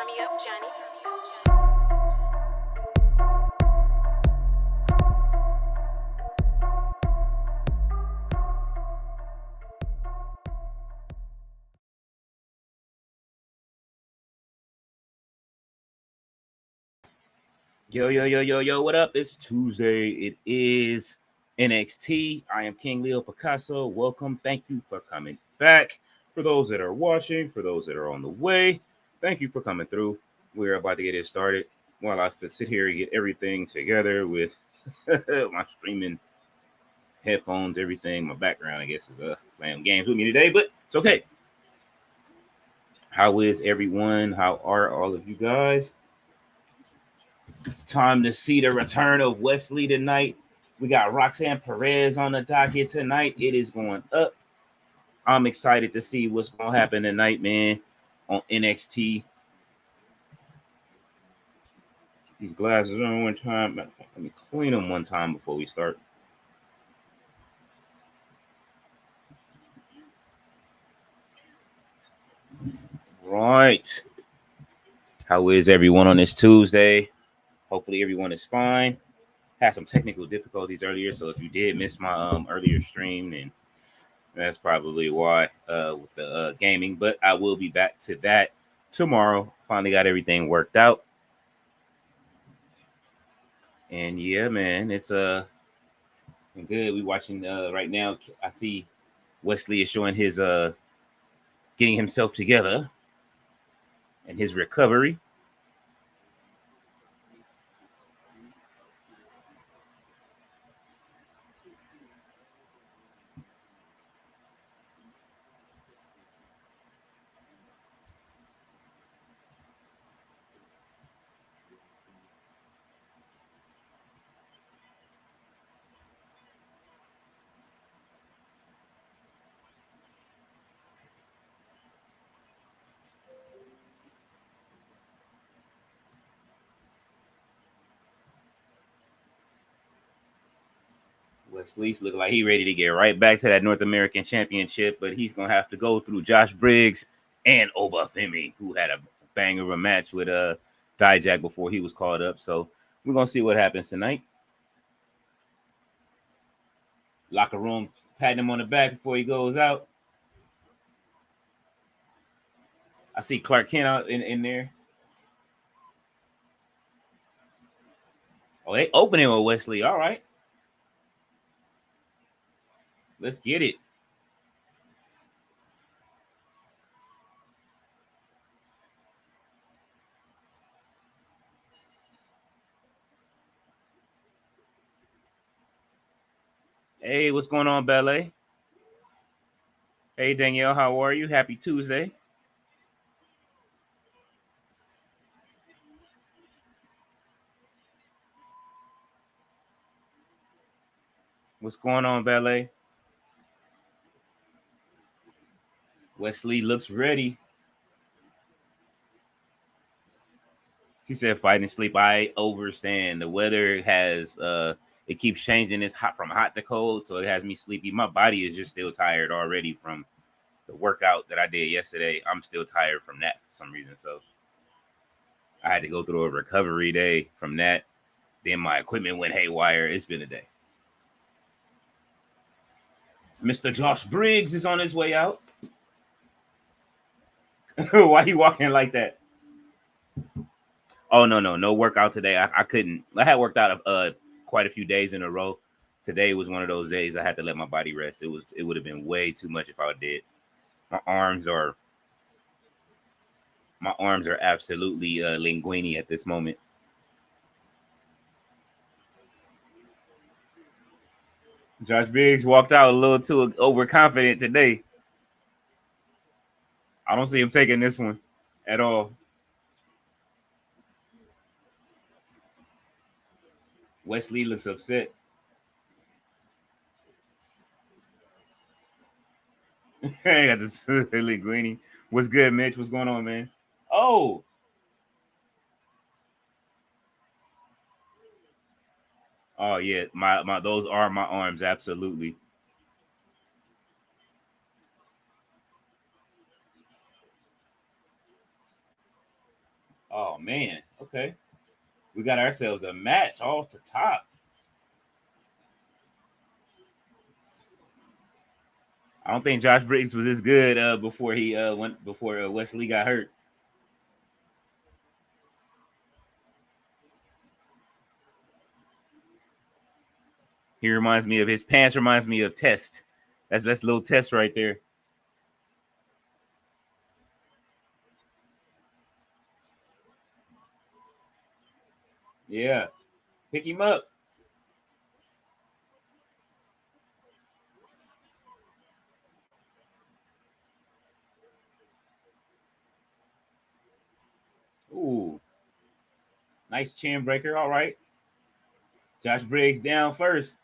Turn me up, Johnny. Yo, what up? It's Tuesday. It is NXT. I am KingLeoPicasso. Welcome. Thank you for coming back. For those that are watching, for those that are on the way, thank you for coming through. We're about to get it started. While I sit here and get everything together with my streaming headphones, everything, my background, I guess, is playing games with me today, but it's okay. How is everyone? How are all of you guys? It's time to see the return of Wes Lee tonight. We got Roxanne Perez on the docket tonight. It is going up. I'm excited to see what's going to happen tonight, man, on NXT. These glasses on one time. Let me clean them one time before we start. Right. How is everyone on this Tuesday? Hopefully everyone is fine. Had some technical difficulties earlier, so if you did miss my earlier stream, then that's probably why with the gaming. But I will be back to that tomorrow. Finally got everything worked out. And yeah, man, it's good. We watching right now. I see Wes Lee is showing his getting himself together and his recovery. Wes Lee's looking like he's ready to get right back to that North American Championship, but he's gonna have to go through Josh Briggs and Obafemi, who had a banger of a match with Dijak before he was called up. So we're gonna see what happens tonight. Locker room patting him on the back before he goes out. I see Clark Kent out in there. Oh, they opening with Wes Lee. All right. Let's get it. Hey, what's going on, Ballet? Hey, Danielle, how are you? Happy Tuesday. What's going on, Ballet? Wes Lee looks ready. She said, "Fighting sleep." I overstand. The weather has it keeps changing. It's hot from hot to cold, so it has me sleepy. My body is just still tired already from the workout that I did yesterday. I'm still tired from that for some reason. So I had to go through a recovery day from that. Then my equipment went haywire. It's been a day. Mr. Josh Briggs is on his way out. Why he walking like that? Oh no workout today. I couldn't. I had worked out quite a few days in a row. Today was one of those days I had to let my body rest. It would have been way too much if I did. My arms are absolutely linguini at this moment. Josh Briggs walked out a little too overconfident today. I don't see him taking this one at all. Wes Lee looks upset. I got this linguini. What's good, Mitch? What's going on, man? Oh, oh yeah, my those are my arms, absolutely. Oh man. Okay. We got ourselves a match off the top. I don't think Josh Briggs was as good before he went before Wes Lee got hurt. He reminds me of his pants. Reminds me of Test. That's little Test right there. Yeah, pick him up. Ooh, nice chin breaker. All right, Josh Briggs down first.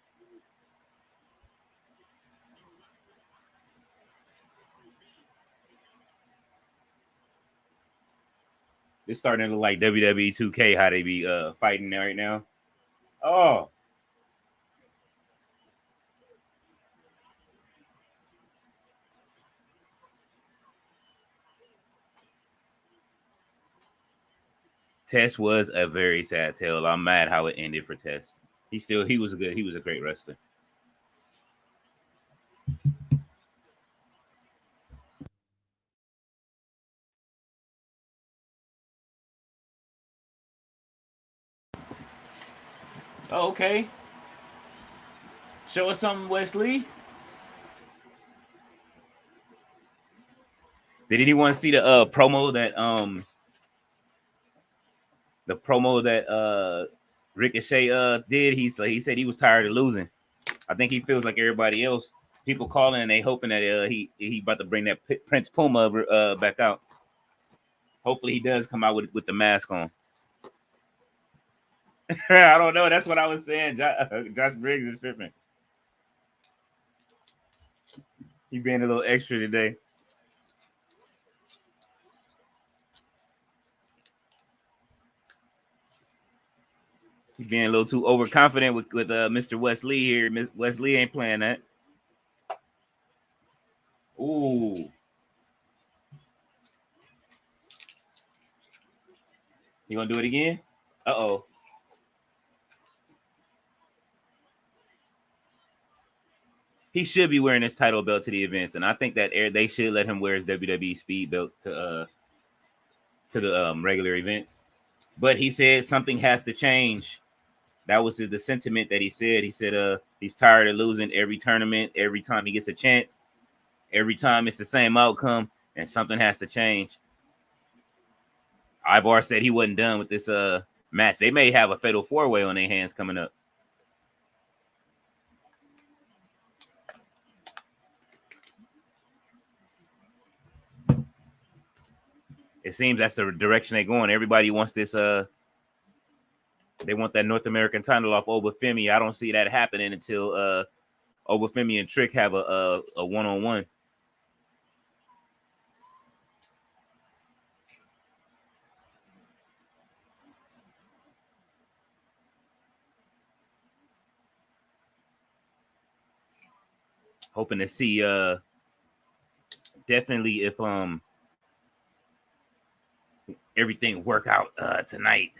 It's starting to look like WWE 2K how they be fighting right now. Oh, Test was a very sad tale. I'm mad how it ended for Test. He was a great wrestler. Oh, okay. Show us something, Wes Lee. Did anyone see the promo that Ricochet did? He said he was tired of losing. I think he feels like everybody else. People calling and they hoping that he about to bring that Prince Puma back out. Hopefully he does come out with the mask on. I don't know. That's what I was saying. Josh Briggs is tripping. He being a little extra today. He being a little too overconfident with Mr. Wes Lee here. Wes Lee ain't playing that. Ooh, you gonna do it again? Uh-oh. He should be wearing his title belt to the events, and I think that they should let him wear his WWE speed belt to the regular events. But he said something has to change. That was the sentiment that he said. He said he's tired of losing every tournament, every time he gets a chance, every time it's the same outcome, and something has to change. Ivar said he wasn't done with this match. They may have a fatal four-way on their hands coming up. It seems that's the direction they're going. Everybody wants this they want that North American title off Obafemi. I don't see that happening until Obafemi and Trick have a one-on-one. Hoping to see definitely if everything work out tonight.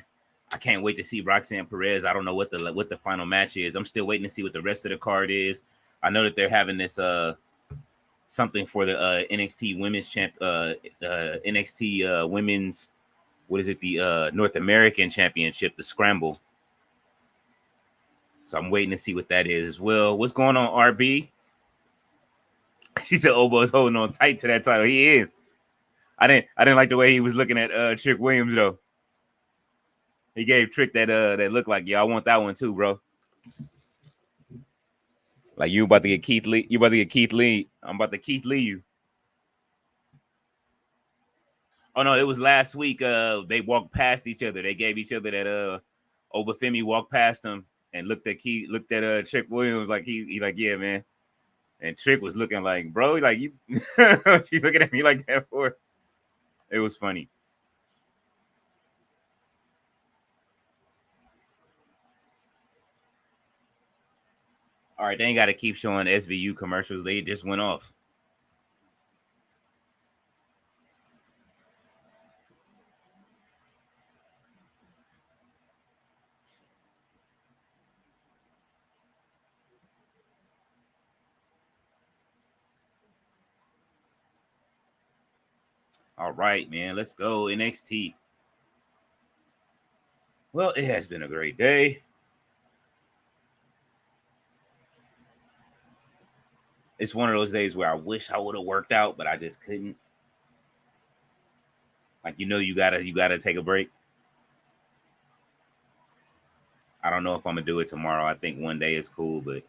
I can't wait to see Roxanne Perez. I don't know what the final match is. I'm still waiting to see what the rest of the card is. I know that they're having this something for the NXT Women's NXT Women's, what is it, the North American Championship, the Scramble. So I'm waiting to see what that is as well. What's going on, RB? She said Obo's holding on tight to that title. He is. I didn't like the way he was looking at Trick Williams though. He gave Trick that looked like, yeah, I want that one too, bro. Like you about to get Keith Lee. You about to get Keith Lee. I'm about to Keith Lee you. Oh no, it was last week. They walked past each other. They gave each other that Obafemi walked past him and looked at Trick Williams like he like, yeah, man. And Trick was looking like, bro, like you she looking at me like that for. It was funny. All right, they ain't got to keep showing SVU commercials. They just went off. All right, man. Let's go NXT. Well, it has been a great day. It's one of those days where I wish I would have worked out, but I just couldn't. Like, you gotta take a break. I don't know if I'm gonna do it tomorrow. I think one day is cool, but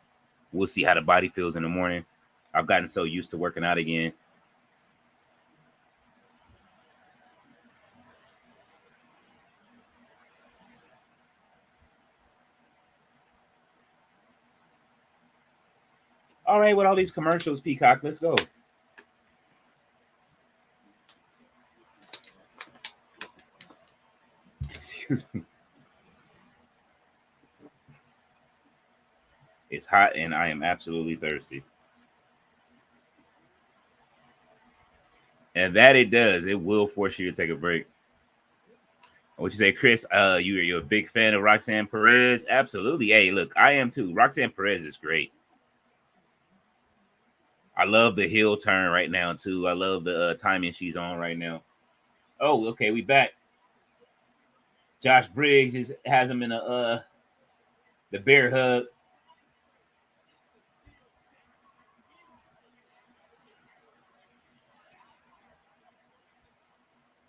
we'll see how the body feels in the morning. I've gotten so used to working out again. All right, with all these commercials, Peacock, let's go. Excuse me. It's hot and I am absolutely thirsty. And that it does. It will force you to take a break. What you say, Chris? You're a big fan of Roxanne Perez? Absolutely. Hey, look, I am too. Roxanne Perez is great. I love the heel turn right now too. I love the timing she's on right now. Oh, okay, we back. Josh Briggs has him in the bear hug.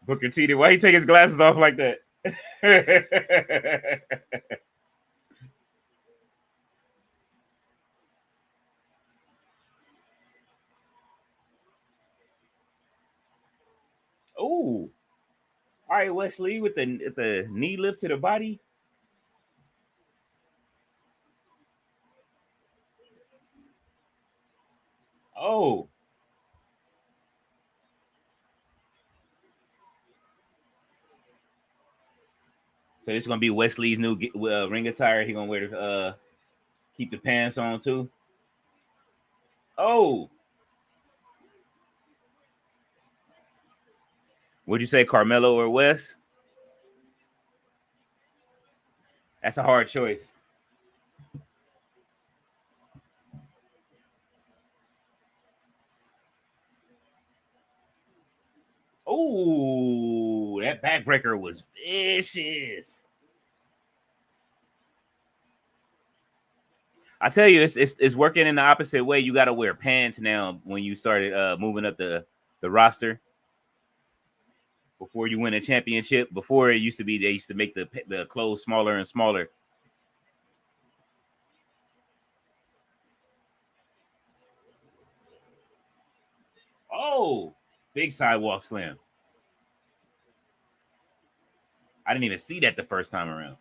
Booker T, why he take his glasses off like that? Oh, all right, Wes Lee with the knee lift to the body. Oh, so it's gonna be Wes Lee's new ring attire. He gonna wear the keep the pants on too. Oh, would you say Carmelo or Wes? That's a hard choice. Oh, that backbreaker was vicious. I tell you, it's working in the opposite way. You got to wear pants now when you started moving up the roster before you win a championship. Before it used to be they used to make the clothes smaller and smaller. Oh, big sidewalk slam. I didn't even see that the first time around.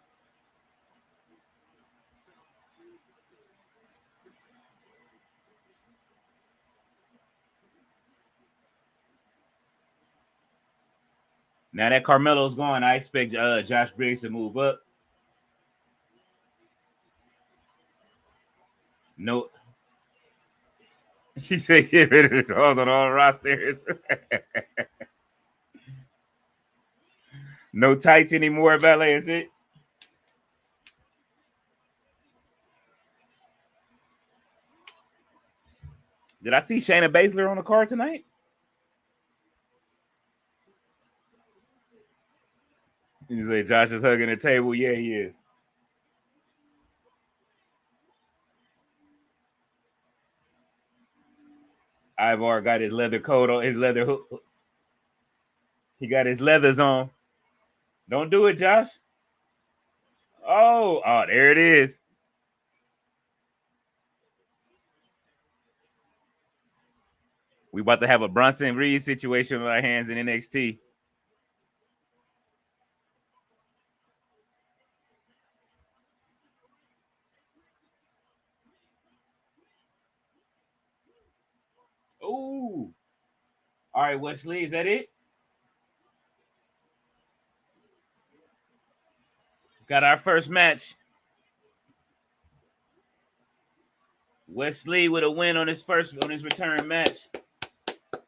Now that Carmelo's gone, I expect Josh Briggs to move up. No, she said get rid of the dogs on all rosters. No tights anymore, Ballet, is it? Did I see Shayna Baszler on the card tonight? You say Josh is hugging the table. Yeah, he is. Ivar got his leather coat on, his leather hook. He got his leathers on. Don't do it, Josh. Oh, there it is. We about to have a Bronson Reed situation on our hands in NXT. Oh, all right, Wes Lee, is that it? Got our first match. Wes Lee with a win on his return match.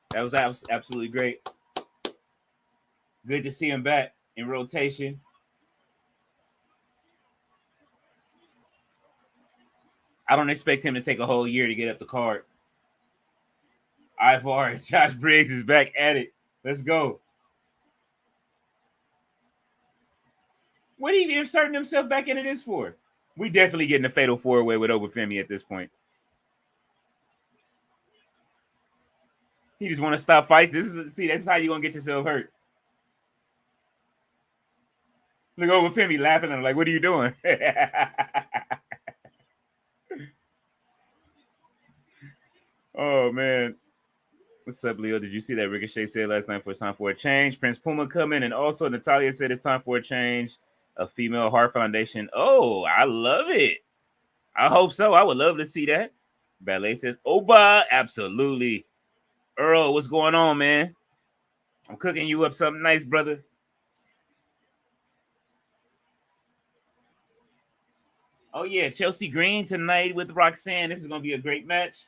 That was absolutely great. Good to see him back in rotation. I don't expect him to take a whole year to get up the card. Ivar and Josh Briggs is back at it. Let's go. What are you inserting himself back into this for? We definitely getting a fatal 4-way with Obafemi at this point. He just want to stop fights. That's how you gonna get yourself hurt. Look over Femi laughing at him like, what are you doing? Oh, man. What's up, Leo? Did you see that Ricochet said last night for it's time for a change? Prince Puma coming, and also Natalia said it's time for a change. A female heart foundation. Oh, I love it. I hope so. I would love to see that. Ballet says, Oba, absolutely. Earl, what's going on, man? I'm cooking you up something nice, brother. Oh, yeah, Chelsea Green tonight with Roxanne. This is going to be a great match.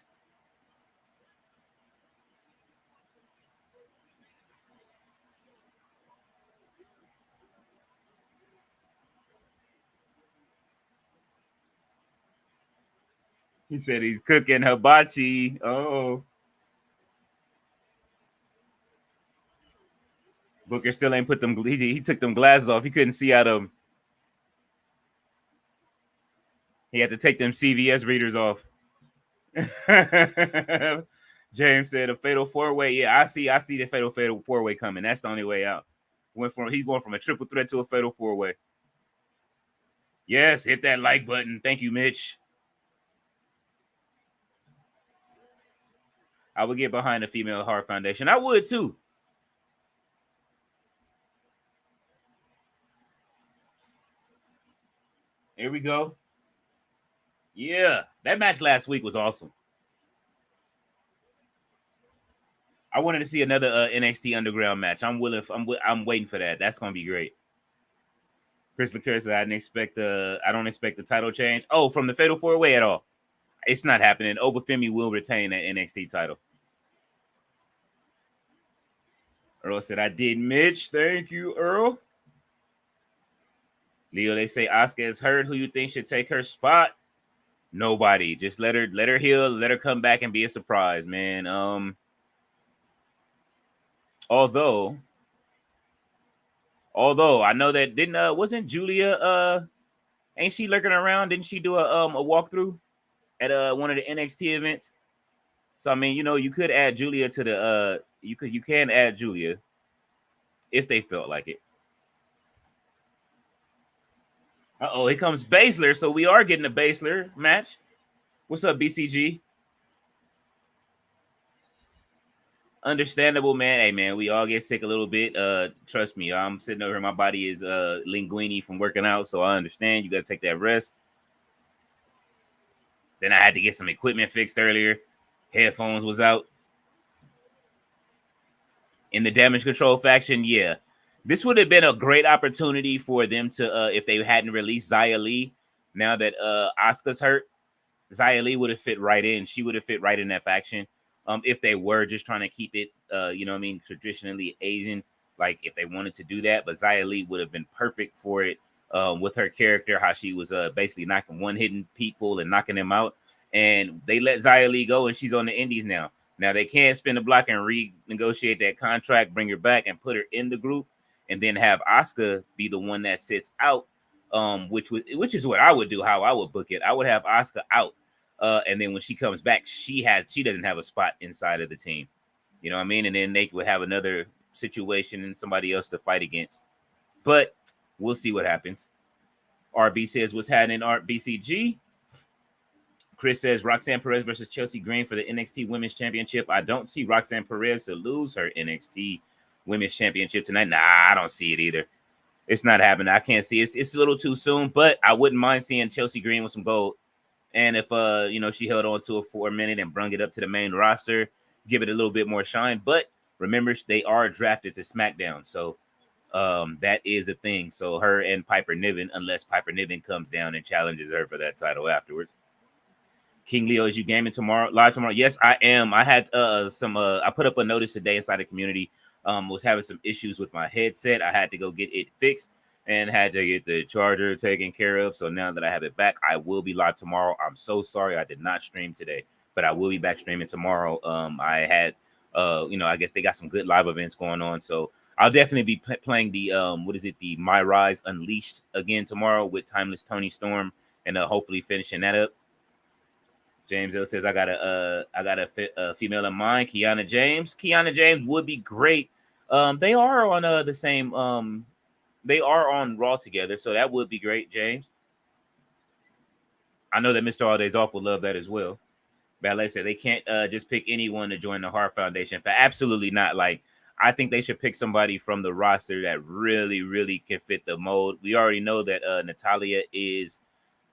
He said he's cooking hibachi. Oh. Booker still ain't put them. He took them glasses off. He couldn't see out of them. He had to take them CVS readers off. James said a fatal 4-way. Yeah, I see the fatal 4-way coming. That's the only way out. He's going from a triple threat to a fatal 4-way. Yes, hit that like button. Thank you, Mitch. I would get behind the female heart foundation. I would too. Here we go. Yeah, that match last week was awesome. I wanted to see another NXT Underground match. I'm waiting for that. That's gonna be great. Chris LeClaire said, I don't expect the title change. Oh, from the Fatal 4-Way at all. It's not happening. Obafemi will retain that NXT title. Earl said, I did, Mitch. Thank you, Earl. Leo, they say Asuka is hurt. Who you think should take her spot? Nobody. Just let her heal. Let her come back and be a surprise, man. Although I know that wasn't Julia ain't she lurking around? Didn't she do a walkthrough at one of the NXT events? So I mean, you could add Julia to the you can add Julia if they felt like it. Here comes Baszler. So we are getting a Baszler match. What's up, BCG? Understandable, man. Hey, man, we all get sick a little bit. Trust me, I'm sitting over here. My body is linguini from working out, so I understand. You got to take that rest. Then I had to get some equipment fixed earlier. Headphones was out. In the Damage Control faction, yeah. This would have been a great opportunity for them to, if they hadn't released Xia Li, now that Asuka's hurt, Xia Li would have fit right in. She would have fit right in that faction. If they were just trying to keep it, traditionally Asian, like if they wanted to do that, but Xia Li would have been perfect for it with her character, how she was basically hitting people and knocking them out. And they let Xia Li go, and she's on the indies now. Now they can spin the block and renegotiate that contract, bring her back, and put her in the group, and then have Asuka be the one that sits out. Which is what I would do. How I would book it, I would have Asuka out. And then when she comes back, she doesn't have a spot inside of the team. You know what I mean? And then they would have another situation and somebody else to fight against. But we'll see what happens. RB says, what's happening, BCG? Chris says, Roxanne Perez versus Chelsea Green for the NXT Women's Championship. I don't see Roxanne Perez to lose her NXT Women's Championship tonight. Nah, I don't see it either. It's not happening. I can't see it. It's a little too soon, but I wouldn't mind seeing Chelsea Green with some gold. And if she held on to it for a minute and brung it up to the main roster, give it a little bit more shine. But remember, they are drafted to SmackDown, so that is a thing. So her and Piper Niven, unless Piper Niven comes down and challenges her for that title afterwards. King Leo, is you gaming live tomorrow? Yes, I am. I had I put up a notice today inside the community. Was having some issues with my headset. I had to go get it fixed and had to get the charger taken care of. So now that I have it back, I will be live tomorrow. I'm so sorry I did not stream today, but I will be back streaming tomorrow. I had I guess they got some good live events going on. So I'll definitely be playing the the My Rise Unleashed again tomorrow with Timeless Tony Storm, and hopefully finishing that up. James Hill says I got a female in mind, Kiana James. Kiana James would be great. They are on the same they are on Raw together, so that would be great, James. I know that Mr. All Days Off would love that as well. Ballet said they can't just pick anyone to join the Hart Foundation. Absolutely not. Like, I think they should pick somebody from the roster that really, really can fit the mold. We already know that Natalya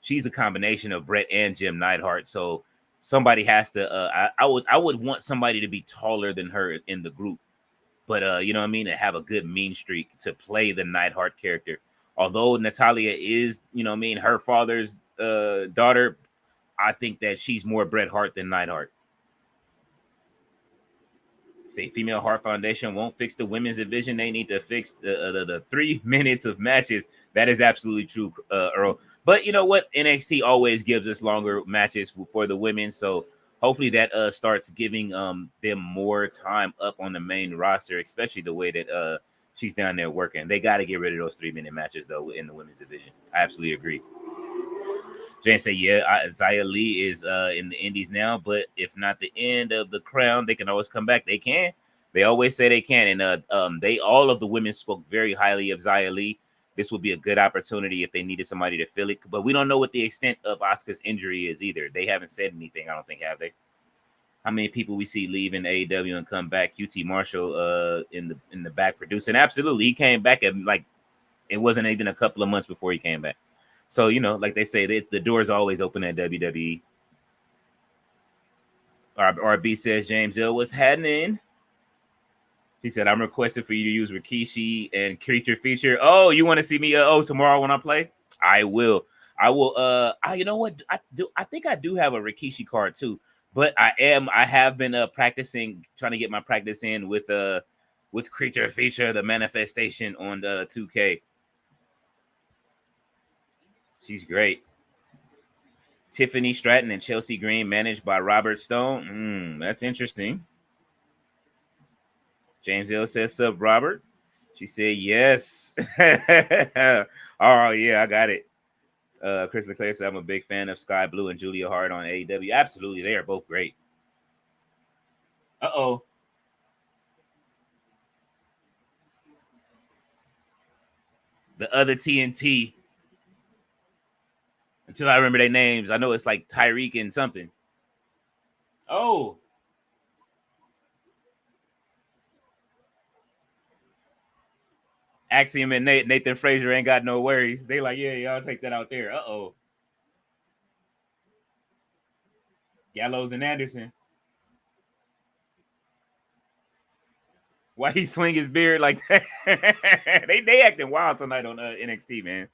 she's a combination of Brett and Jim Neidhart. So somebody has to. I would want somebody to be taller than her in the group, but you know what I mean, to have a good mean streak to play the Neidhart character. Although Natalya is, you know what I mean, her father's daughter, I think that she's more Bret Hart than Neidhart. Say female Hart Foundation won't fix the women's division. They need to fix the 3 minutes of matches. That is absolutely true, Earl. But you know what? NXT always gives us longer matches for the women. So hopefully that starts giving them more time up on the main roster, especially the way that she's down there working. They got to get rid of those 3-minute matches, though, in the women's division. I absolutely agree. James said, yeah, Xia Li is in the Indies now, but if not the end of the crown, they can always come back. They can. They always say they can. And they all of the women spoke very highly of Xia Li. This would be a good opportunity if they needed somebody to fill it. But we don't know what the extent of Asuka's injury is either. They haven't said anything, I don't think, have they? How many people we see leaving AEW and come back? QT Marshall in the back producing. Absolutely. He came back at it wasn't even a couple of months before he came back. So, like they say, the door's always open at WWE. RB says, James Hill was happening. He said, I'm requesting for you to use Rikishi and Creature Feature. Oh, you want to see me tomorrow when I play? I will. You know what? I think I do have a Rikishi card too. But I have been practicing, trying to get my practice in with Creature Feature, the manifestation on the 2K. She's great. Tiffany Stratton and Chelsea Green, managed by Robert Stone. That's interesting. James Hill says, "Sup, Robert?" She said, "Yes." Oh yeah, I got it. Chris Leclerc said, "I'm a big fan of Sky Blue and Julia Hart on AEW." Absolutely, they are both great. Uh-oh. The other TNT. Until I remember their names. I know it's like Tyreek and something. Oh. Axiom and Nathan Frazier ain't got no worries. They like, yeah, I'll take that out there. Uh-oh. Gallows and Anderson. Why he swing his beard like that? they acting wild tonight on NXT, man.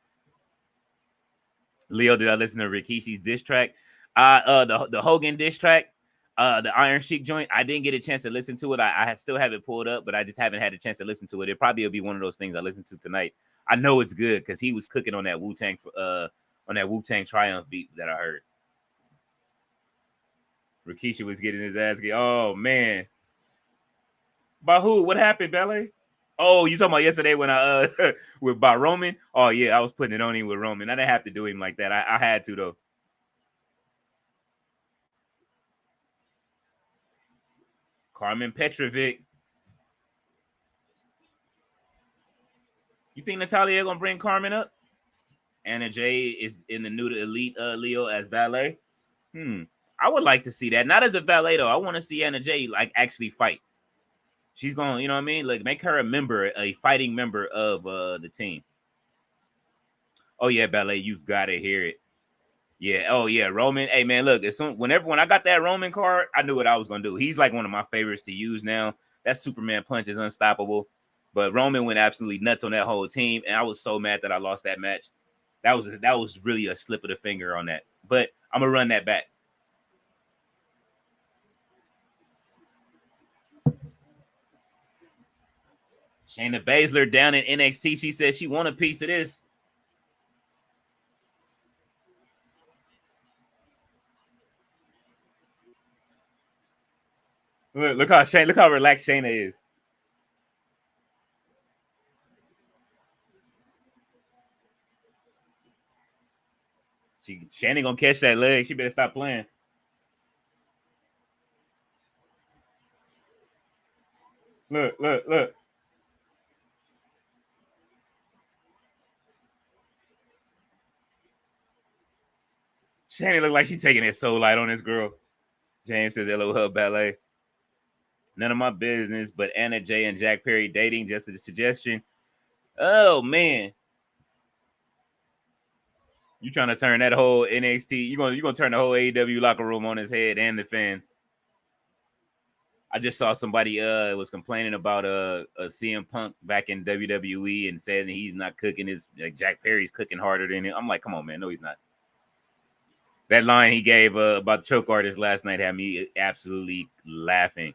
Leo, did I listen to Rikishi's diss track? The Hogan diss track, the Iron Sheik joint. I didn't get a chance to listen to it. I still have it pulled up, but I just haven't had a chance to listen to it. It probably will be one of those things I listen to tonight. I know it's good because he was cooking on that Wu-Tang Triumph beat that I heard. Rikishi was getting his ass kicked. Oh man. By who? What happened, Ballet? Oh, you talking about yesterday when I by Roman? Oh yeah, I was putting it on him with Roman. I didn't have to do him like that. I had to though. Carmen Petrovic. You think Natalya gonna bring Carmen up? Anna Jay is in the new to elite Leo as valet. I would like to see that. Not as a valet though. I want to see Anna Jay like actually fight. She's going, you know what I mean? Like make her a fighting member of the team. Oh yeah, ballet, you've got to hear it. Yeah. Oh yeah, Roman. Hey man, look. When I got that Roman card, I knew what I was gonna do. He's like one of my favorites to use now. That Superman punch is unstoppable. But Roman went absolutely nuts on that whole team, and I was so mad that I lost that match. That was really a slip of the finger on that. But I'm gonna run that back. Shayna Baszler down in NXT. She said she want a piece of this. Look how relaxed Shayna is. Shayna gonna catch that leg. She better stop playing. Look. Shayna look like she's taking it so light on this girl. James says, LOL ballet. None of my business, but Anna Jay and Jack Perry dating, just a suggestion. Oh, man. You trying to turn that whole NXT, you're gonna turn the whole AEW locker room on his head and the fans. I just saw somebody was complaining about CM Punk back in WWE and said that he's not cooking his like Jack Perry's cooking harder than him. I'm like, come on, man, no, he's not. That line he gave about the choke artist last night had me absolutely laughing.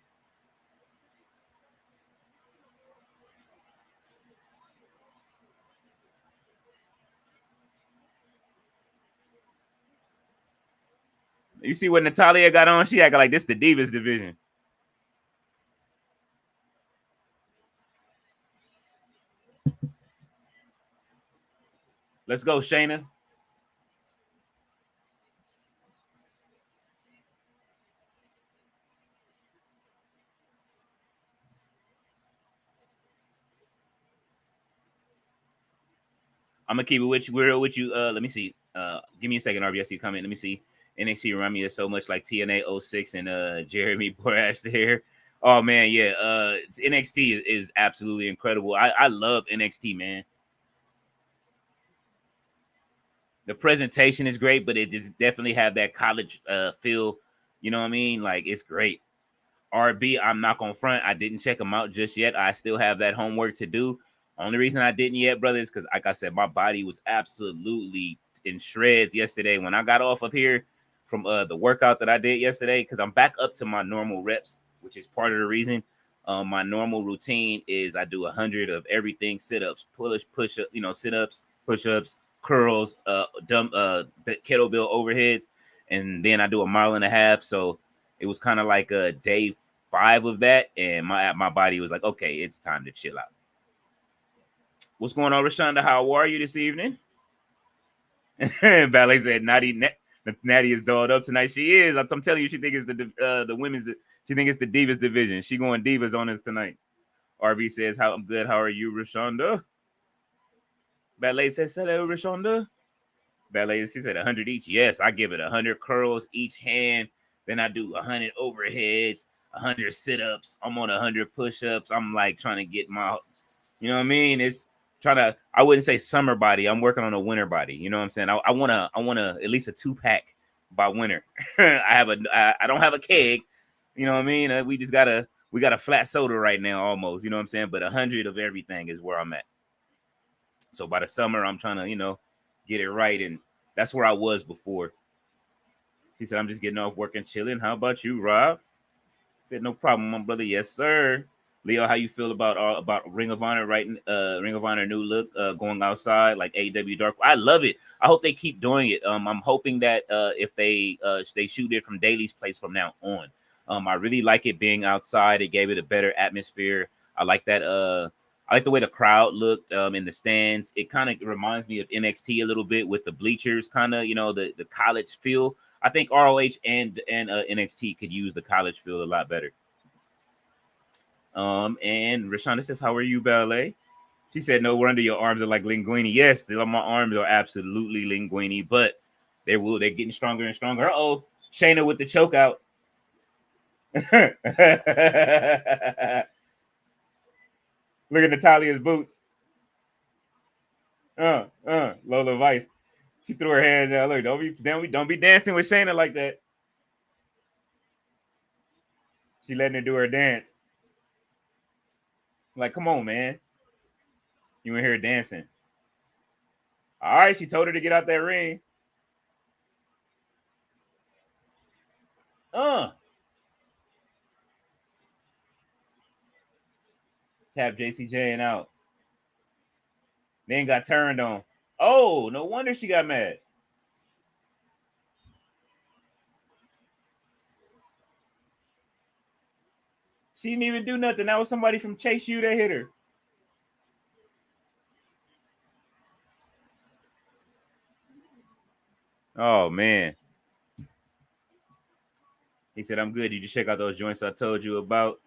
You see what Natalya got on? She acted like this the Divas division. Let's go, Shayna. I'm gonna keep it with you, real with you. Let me see. Give me a second, RBS. You comment. Let me see. NXT remind me of so much like TNA 06 and Jeremy Borash there. Oh man, yeah. NXT is absolutely incredible. I love NXT, man. The presentation is great, but it just definitely have that college feel. You know what I mean? Like it's great. RB, I'm not gonna front. I didn't check them out just yet. I still have that homework to do. Only reason I didn't yet, brother, is because, like I said, my body was absolutely in shreds yesterday when I got off of here from the workout that I did yesterday. Because I'm back up to my normal reps, which is part of the reason. My normal routine is I do 100 of everything: sit-ups, push up, sit-ups, push-ups, curls, kettlebell overheads, and then I do a mile and a half. So it was kind of like a day 5 of that, and my body was like, okay, it's time to chill out. What's going on, Rashonda? How are you this evening? Ballet said Natty is dolled up tonight. She is. I'm telling you, she think it's the women's. She think it's the Divas division. She going Divas on us tonight. RB says, "How I'm good. How are you, Rashonda?" Ballet says, "Hello, Rashonda." Ballet, she said 100 each. Yes, I give it 100 curls each hand. Then I do 100 overheads, 100 sit-ups. I'm on 100 push-ups. I'm like trying to get my, you know what I mean? It's trying to. I wouldn't say summer body. I'm working on a winter body. You know what I'm saying? I wanna at least a 2-pack by winter. I don't have a keg. You know what I mean? We got a flat soda right now almost. You know what I'm saying? But 100 of everything is where I'm at. So by the summer, I'm trying to get it right, and that's where I was before. He said, I'm just getting off work and chilling. How about you, Rob? I said, no problem, my brother. Yes, sir. Leo, how you feel about Ring of Honor, right? Ring of Honor new look, going outside like AEW Dark. I love it. I hope they keep doing it. I'm hoping that if they shoot it from Daly's place from now on. I really like it being outside. It gave it a better atmosphere. I like that. I like the way the crowd looked in the stands. It kind of reminds me of NXT a little bit with the bleachers, kind of the college feel. I think ROH and NXT could use the college feel a lot better. And Rashonda says, "How are you, Ballet?" She said, "No wonder your arms are like linguini." Yes, my arms are absolutely linguini, but they're getting stronger and stronger. Uh-oh, Shayna with the choke out. Look at Natalia's boots. Lola Vice. She threw her hands out. Look, don't be dancing with Shayna like that. She letting her do her dance. Like, come on, man. You in here dancing. All right, she told her to get out that ring. Tap JCJ and out. Then got turned on. Oh, no wonder she got mad. She didn't even do nothing. That was somebody from Chase U that hit her. Oh, man. He said, I'm good. Did you check out those joints I told you about?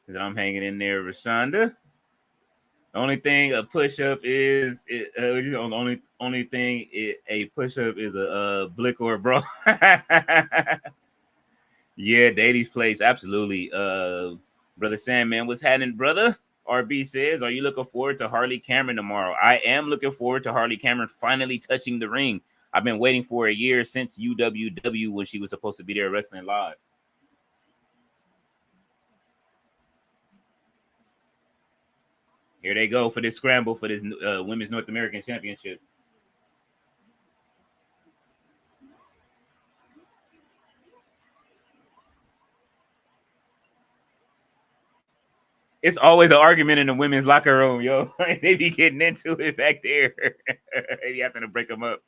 He said, I'm hanging in there, Rashonda. The only thing a push-up is, the only thing a push-up is a blick or a bra. Yeah, Daily's place, absolutely. Brother Sandman, what's happening, brother? RB says, are you looking forward to Harley Cameron tomorrow? I am looking forward to Harley Cameron finally touching the ring. I've been waiting for a year since UWW when she was supposed to be there wrestling live. Here they go for this scramble for this Women's North American Championship. It's always an argument in the women's locker room, yo. They be getting into it back there. They be having to break them up.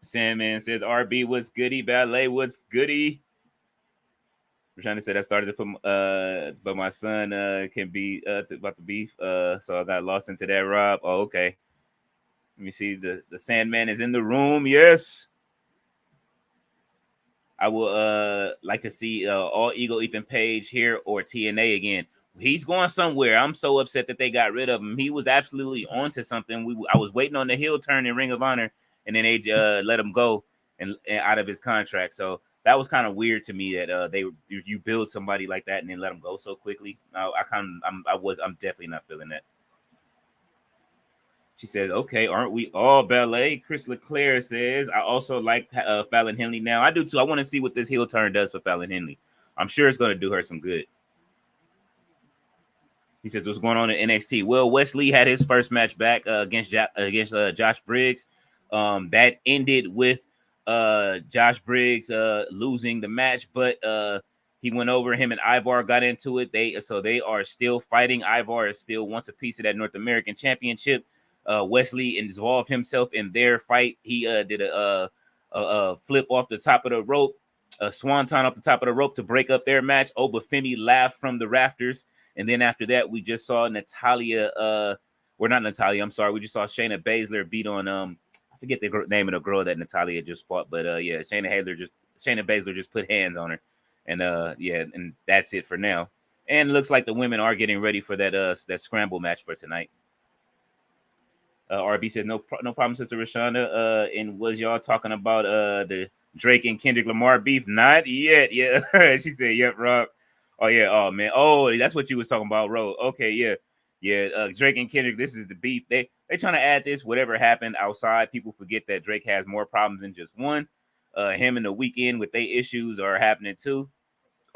Sandman says, RB, what's goody? Ballet, what's goody? I'm trying to say that started to put, but my son can be about the beef. So I got lost into that, Rob. Oh, okay. Let me see. The Sandman is in the room. Yes. I will like to see all Ego Ethan Page here or TNA again. He's going somewhere. I'm so upset that they got rid of him. He was absolutely onto something. I was waiting on the heel turn in Ring of Honor, and then they let him go and out of his contract. So that was kind of weird to me that you build somebody like that and then let him go so quickly. I'm definitely not feeling that. She says, okay, aren't we all ballet? Chris LeClaire says, I also like Fallon Henley now. I do too. I want to see what this heel turn does for Fallon Henley. I'm sure it's going to do her some good. He says, what's going on in NXT? Well, Wes Lee had his first match back against Josh Briggs. That ended with Josh Briggs losing the match, but he went over him and Ivar got into it. They are still fighting. Ivar still wants a piece of that North American Championship. Wes Lee involved himself in their fight. He did a flip off the top of the rope, a swanton off the top of the rope to break up their match. Obafemi laughed from the rafters. And then after that, we just saw Natalia. Not Natalia. I'm sorry. We just saw Shayna Baszler beat on I forget the name of the girl that Natalia just fought, but yeah, Shayna Baszler just put hands on her, and yeah, and that's it for now. And it looks like the women are getting ready for that scramble match for tonight. RB says no problem, Sister Rashonda. And was y'all talking about the Drake and Kendrick Lamar beef? Not yet. Yeah, she said, "Yep, Rob." Oh yeah. Oh man. Oh, that's what you was talking about, Ro. Okay, yeah, yeah. Drake and Kendrick. This is the beef. They trying to add this. Whatever happened outside, people forget that Drake has more problems than just one. Him and the Weeknd with they issues are happening too.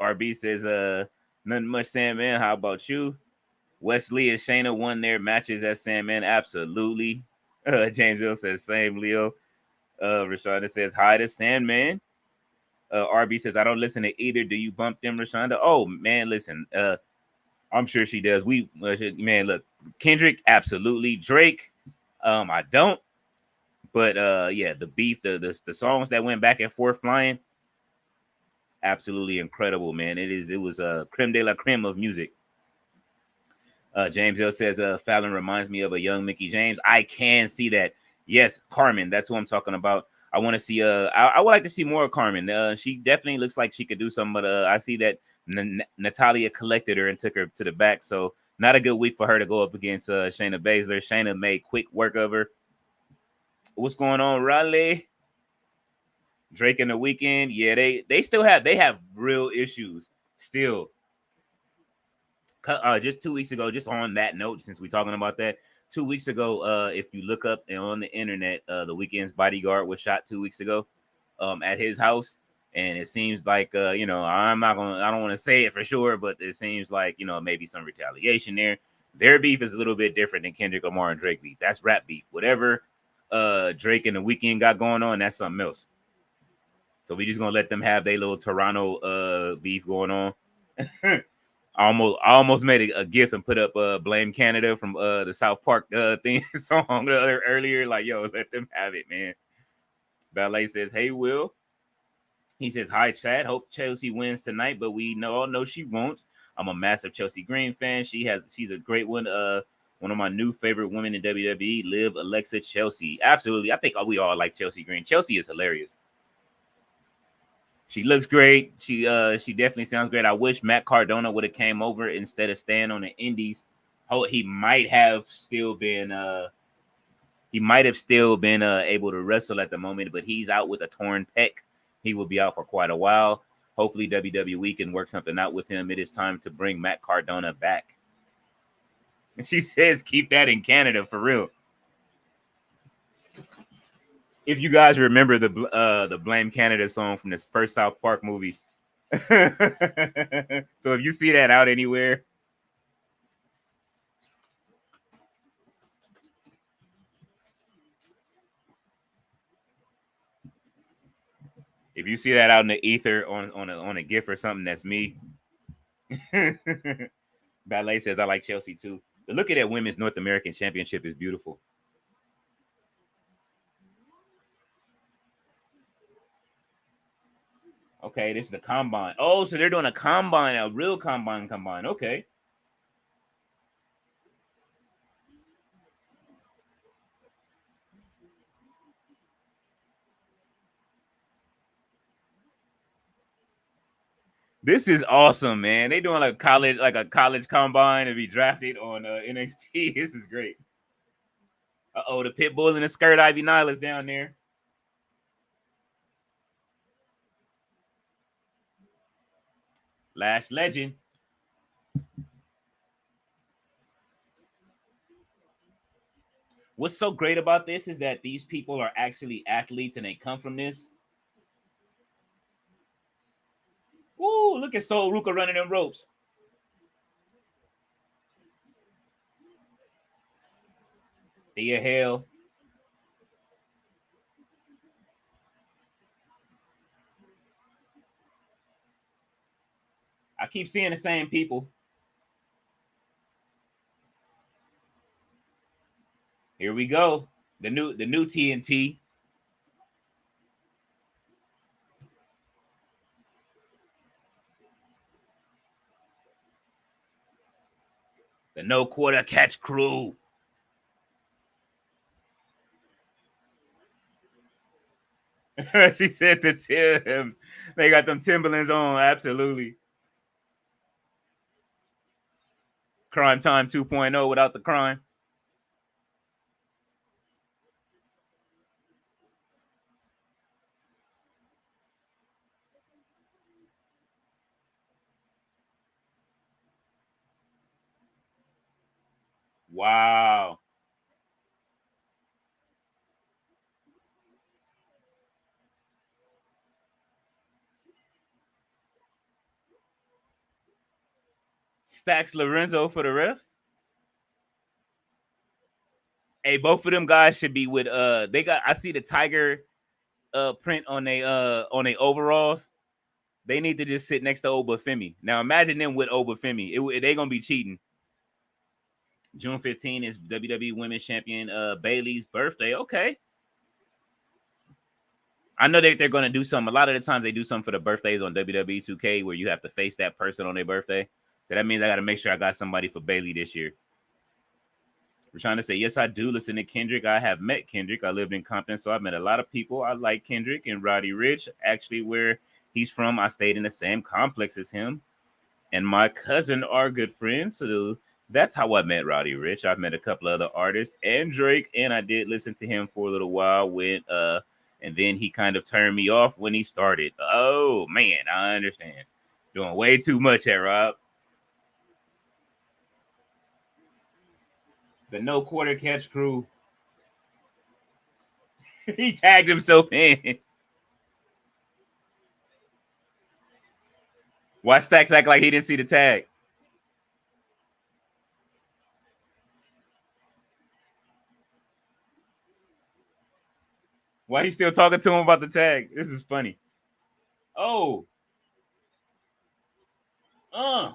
RB says, nothing much, Sandman. How about you? Wes Lee and Shayna won their matches at Sandman. Absolutely. James Hill says, same, Leo. Rashonda says, hi to Sandman. RB says, I don't listen to either. Do you bump them, Rashonda? Oh, man, listen. I'm sure she does. Man, look, Kendrick, absolutely. Drake, I don't. But yeah, the beef, the songs that went back and forth flying, absolutely incredible, man. It was creme de la creme of music. James Hill says, Fallon reminds me of a young Mickey James. I can see that. Yes, Carmen. That's who I'm talking about. I want to see. I would like to see more of Carmen. She definitely looks like she could do something, but I see that Natalia collected her and took her to the back. So not a good week for her to go up against Shayna Baszler. Shayna made quick work of her. What's going on, Raleigh? Drake and the Weeknd. Yeah, they still have real issues still. Just 2 weeks ago, just on that note, since we're talking about that, 2 weeks ago, if you look up on the internet, the Weeknd's bodyguard was shot 2 weeks ago at his house. And it seems like, I don't want to say it for sure, but it seems like, maybe some retaliation there. Their beef is a little bit different than Kendrick Lamar and Drake beef. That's rap beef. Whatever Drake and the Weeknd got going on, that's something else. So we just going to let them have their little Toronto beef going on. I almost made a gif and put up Blame Canada from the South Park theme song earlier. Like, yo, let them have it, man. Ballet says, hey, Will. He says, "Hi, Chad. Hope Chealsea wins tonight, but we all know she won't. I'm a massive Chealsea Green fan. She's a great one. One of my new favorite women in WWE, Liv Alexa Chealsea. Absolutely. I think we all like Chealsea Green. Chealsea is hilarious. She looks great. She definitely sounds great. I wish Matt Cardona would have came over instead of staying on the Indies. Oh, he might have still been able to wrestle at the moment, but he's out with a torn pec. He will be out for quite a while. Hopefully WWE can work something out with him. It is time to bring Matt Cardona back. And she says, keep that in Canada for real. If you guys remember the Blame Canada song from this first South Park movie. So if you see that out anywhere, if you see that out in the ether on a GIF or something, that's me. Ballet says I like Chealsea too. The look at that women's North American Championship is beautiful. Okay, this is the combine. Oh, so they're doing a combine, a real combine. Okay. This is awesome, man. They doing like a college combine to be drafted on NXT. This is great. Uh-oh, the pit bull in the skirt, Ivy Nyla's down there. Lash Legend. What's so great about this is that these people are actually athletes and they come from this. Woo, look at Sol Ruka running them ropes. Thea Hale. I keep seeing the same people. Here we go. The new TNT. The no quarter catch crew. She said the Timbs. They got them Timberlands on. Absolutely. Crime Time 2.0 without the crime. Wow. Stacks Lorenzo for the ref. Hey, both of them guys should be with they got I see the tiger print on they overalls. They need to just sit next to Obafemi. Now imagine them with Obafemi. They gonna be cheating. June 15th is WWE Women's Champion Bayley's birthday. Okay. I know they're going to do something. A lot of the times they do something for the birthdays on WWE 2K where you have to face that person on their birthday. So that means I got to make sure I got somebody for Bayley this year. We're trying to say, yes, I do listen to Kendrick. I have met Kendrick. I lived in Compton, so I've met a lot of people. I like Kendrick and Roddy Ricch. Actually, where he's from, I stayed in the same complex as him. And my cousin are good friends. So that's how I met Roddy Ricch. I've met a couple other artists and Drake, and I did listen to him for a little while and then he kind of turned me off when he started. Oh man, I understand. Doing way too much here, Rob. The no quarter catch crew. He tagged himself in. Why Stacks act like he didn't see the tag? Why he still talking to him about the tag? This is funny. Oh, uh.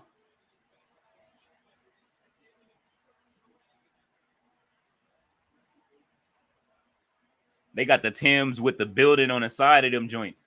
They got the Timbs with the building on the side of them joints.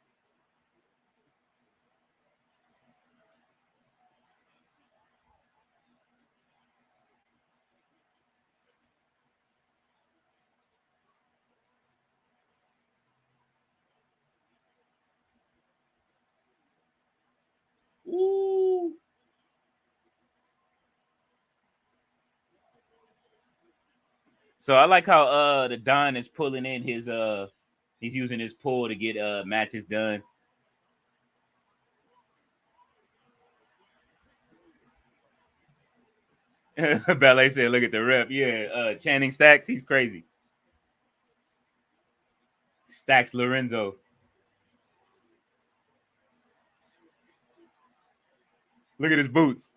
So I like how the Don is pulling in his he's using his pull to get matches done. Ballet said, "Look at the rep." Yeah, Channing Stacks, he's crazy. Stacks Lorenzo. Look at his boots.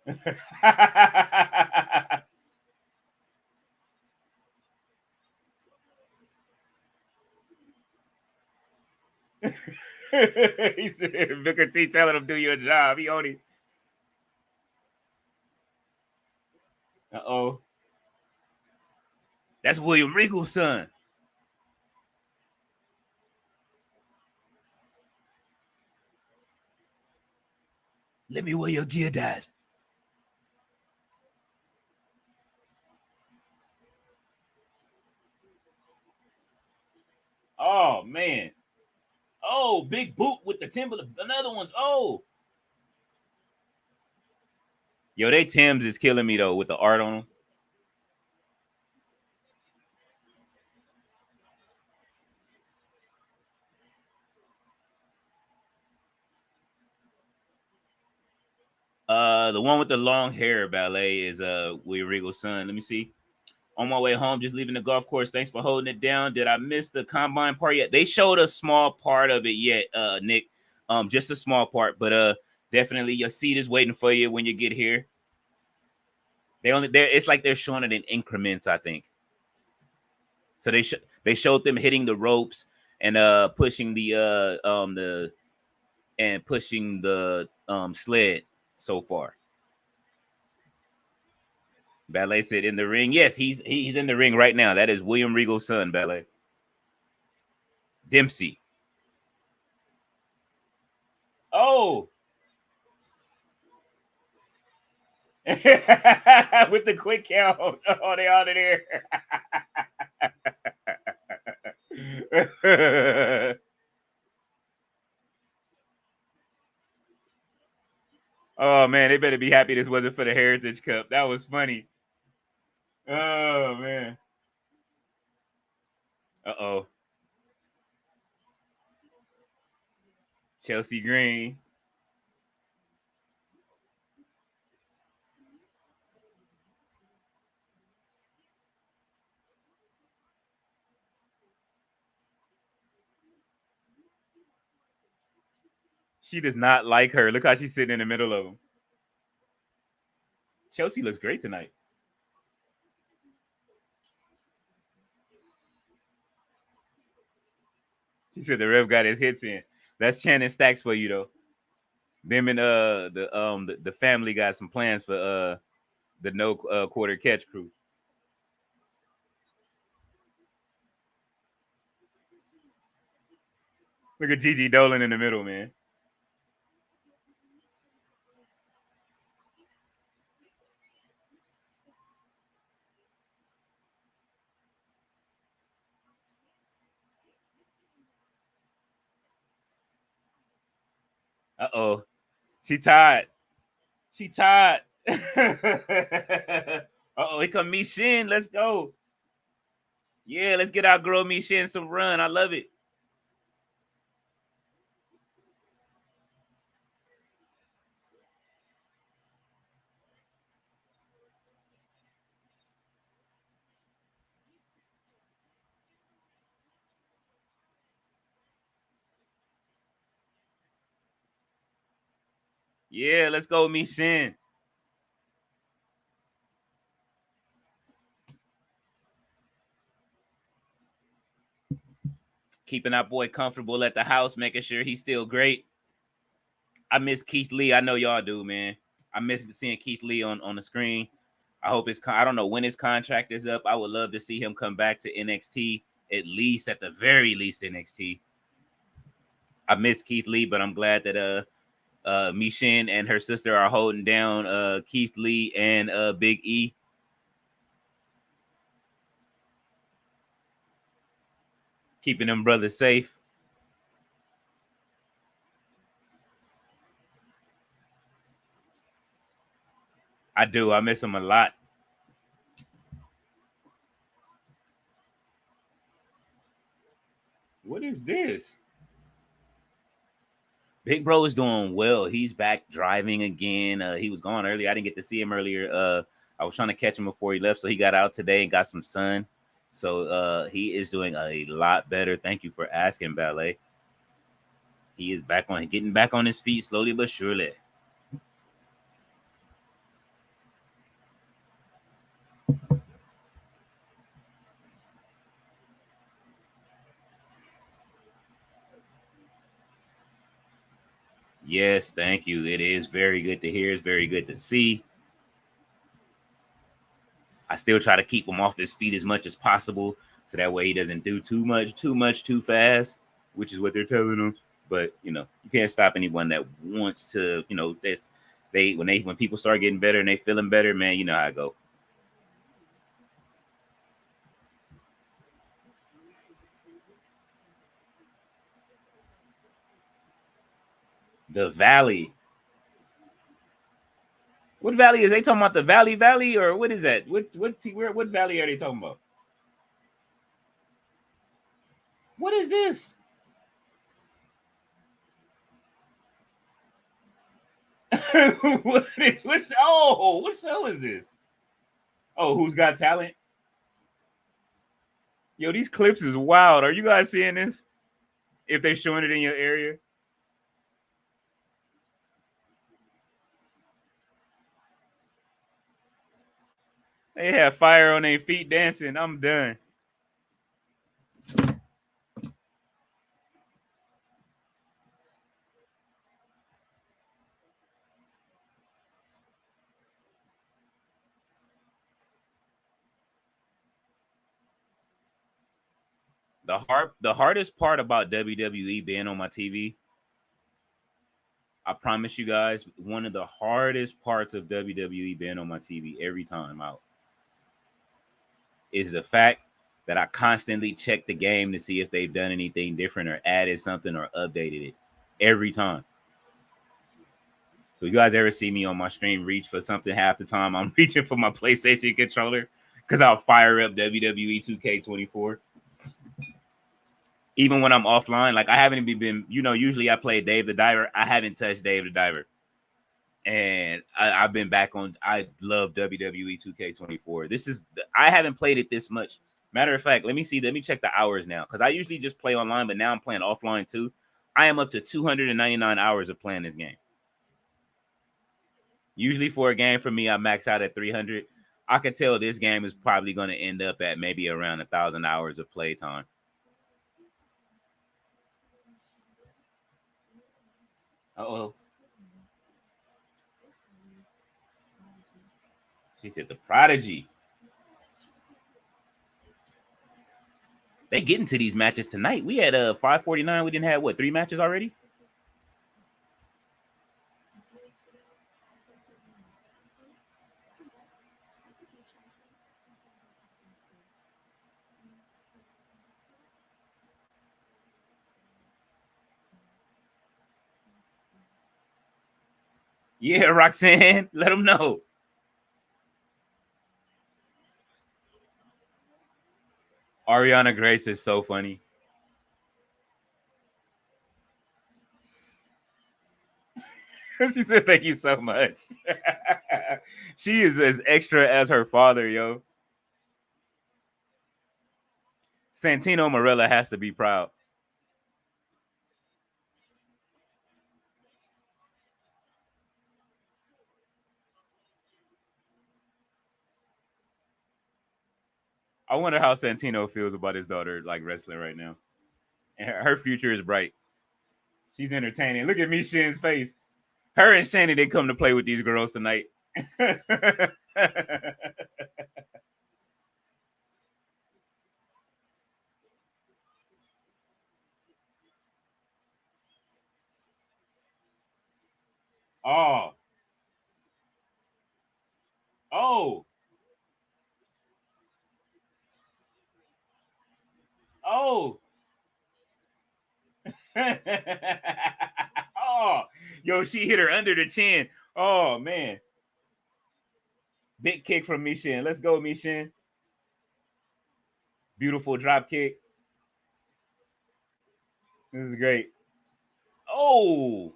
He said, "Vicar T telling him do your job." He only. Uh-oh. That's William Regal's son. Let me wear your gear, Dad. Oh man. Oh, big boot with the timber. Another one's Yo, they Timbs is killing me though with the art on them. The one with the long hair ballet is William Regal's son. Let me see. On my way home, just leaving the golf course. Thanks for holding it down. Did I miss the combine part yet? They showed a small part of it yet, Nick. Just a small part, but definitely your seat is waiting for you when you get here. It's like they're showing it in increments, I think. So they showed them hitting the ropes and pushing the sled so far. Ballet said in the ring. Yes, he's in the ring right now. That is William Regal's son, Ballet. Dempsey. Oh. With the quick count. Oh, they out of there. Oh man, they better be happy this wasn't for the Heritage Cup. That was funny. Oh man. Uh-oh. Chelsea Green. She does not like her. Look how she's sitting in the middle of them. Chelsea looks great tonight. She said the ref got his hits in. That's Channing Stacks for you though. Them and the family got some plans for the no quarter catch crew. Look at Gigi Dolan in the middle, man. Uh-oh. She tied. She tied. Uh-oh, here come Shin. Let's go. Yeah, let's get our girl Shin some run. I love it. Yeah, let's go, Shin. Keeping our boy comfortable at the house, making sure he's still great. I miss Keith Lee. I know y'all do, man. I miss seeing Keith Lee on the screen. I hope I don't know when his contract is up. I would love to see him come back to NXT, at the very least NXT. I miss Keith Lee, but I'm glad that Michin and her sister are holding down Keith Lee and Big E. Keeping them brothers safe. I do. I miss him a lot. What is this? Big Bro is doing well. He's back driving again. He was gone earlier. I didn't get to see him earlier. I was trying to catch him before he left, so he got out today and got some sun. So he is doing a lot better. Thank you for asking, Ballet. He is back on, getting back on his feet slowly but surely. Yes, thank you. It is very good to hear. It's very good to see. I still try to keep him off his feet as much as possible, so that way he doesn't do too much, too fast, which is what they're telling him. But you know, you can't stop anyone that wants to. You know, when people start getting better and they feeling better, man, you know how I go. The Valley. What valley is they talking about? The Valley, or what is that? What valley are they talking about? What is this? What show is this? Oh, Who's Got Talent? Yo, these clips is wild. Are you guys seeing this? If they're showing it in your area, they have fire on their feet dancing. I'm done. The hardest part about WWE being on my TV, I promise you guys, one of the hardest parts of WWE being on my TV every time out is the fact that I constantly check the game to see if they've done anything different or added something or updated it every time. So you guys ever see me on my stream reach for something half the time? I'm reaching for my PlayStation controller because I'll fire up WWE 2K24. Even when I'm offline, like I haven't even been, usually I play Dave the Diver. I haven't touched Dave the Diver. And I've been back on. I love WWE 2K24. I haven't played it this much. Matter of fact, let me see. Let me check the hours now because I usually just play online, but now I'm playing offline too. I am up to 299 hours of playing this game. Usually for a game for me, I max out at 300. I can tell this game is probably going to end up at maybe around 1,000 hours of playtime. Oh, she said the Prodigy. They get into these matches tonight. We had 549. We didn't have what, 3 matches already? Yeah, Roxanne, let them know. Ariana Grace is so funny. She said, "Thank you so much." She is as extra as her father, yo. Santino Marella has to be proud. I wonder how Santino feels about his daughter like wrestling right now. And her future is bright. She's entertaining. Look at me, Shin's face. Her and Shannon did come to play with these girls tonight. Oh, oh, oh. Oh, yo, she hit her under the chin. Oh man. Big kick from Michin. Let's go, Michin. Beautiful drop kick. This is great. Oh!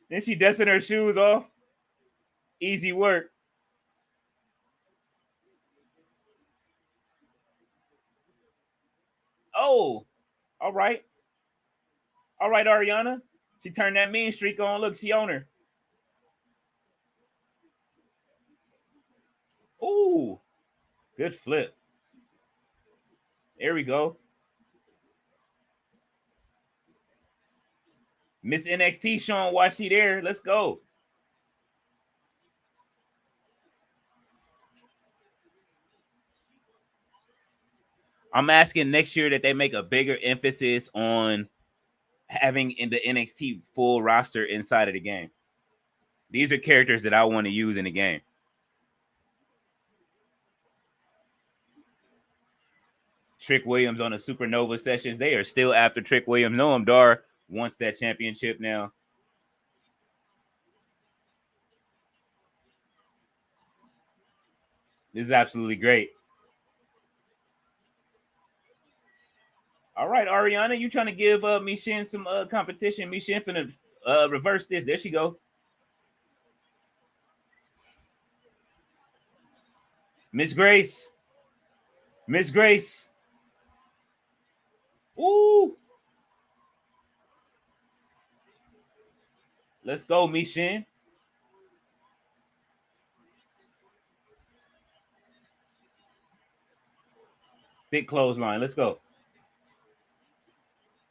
Then she dusting her shoes off. Easy work. Oh! All right. All right, Ariana. She turned that mean streak on. Look, she on her. Ooh! Good flip. There we go. Miss NXT showing why she there. Let's go. I'm asking next year that they make a bigger emphasis on having in the NXT full roster inside of the game. These are characters that I want to use in the game. Trick Williams on the Supernova sessions. They are still after Trick Williams. Noam Dar wants that championship now. This is absolutely great. All right, Ariana, you trying to give Michin some competition. Michin finna reverse this. There she go. Miss Grace. Miss Grace. Ooh. Let's go, Michin. Big clothesline. Let's go.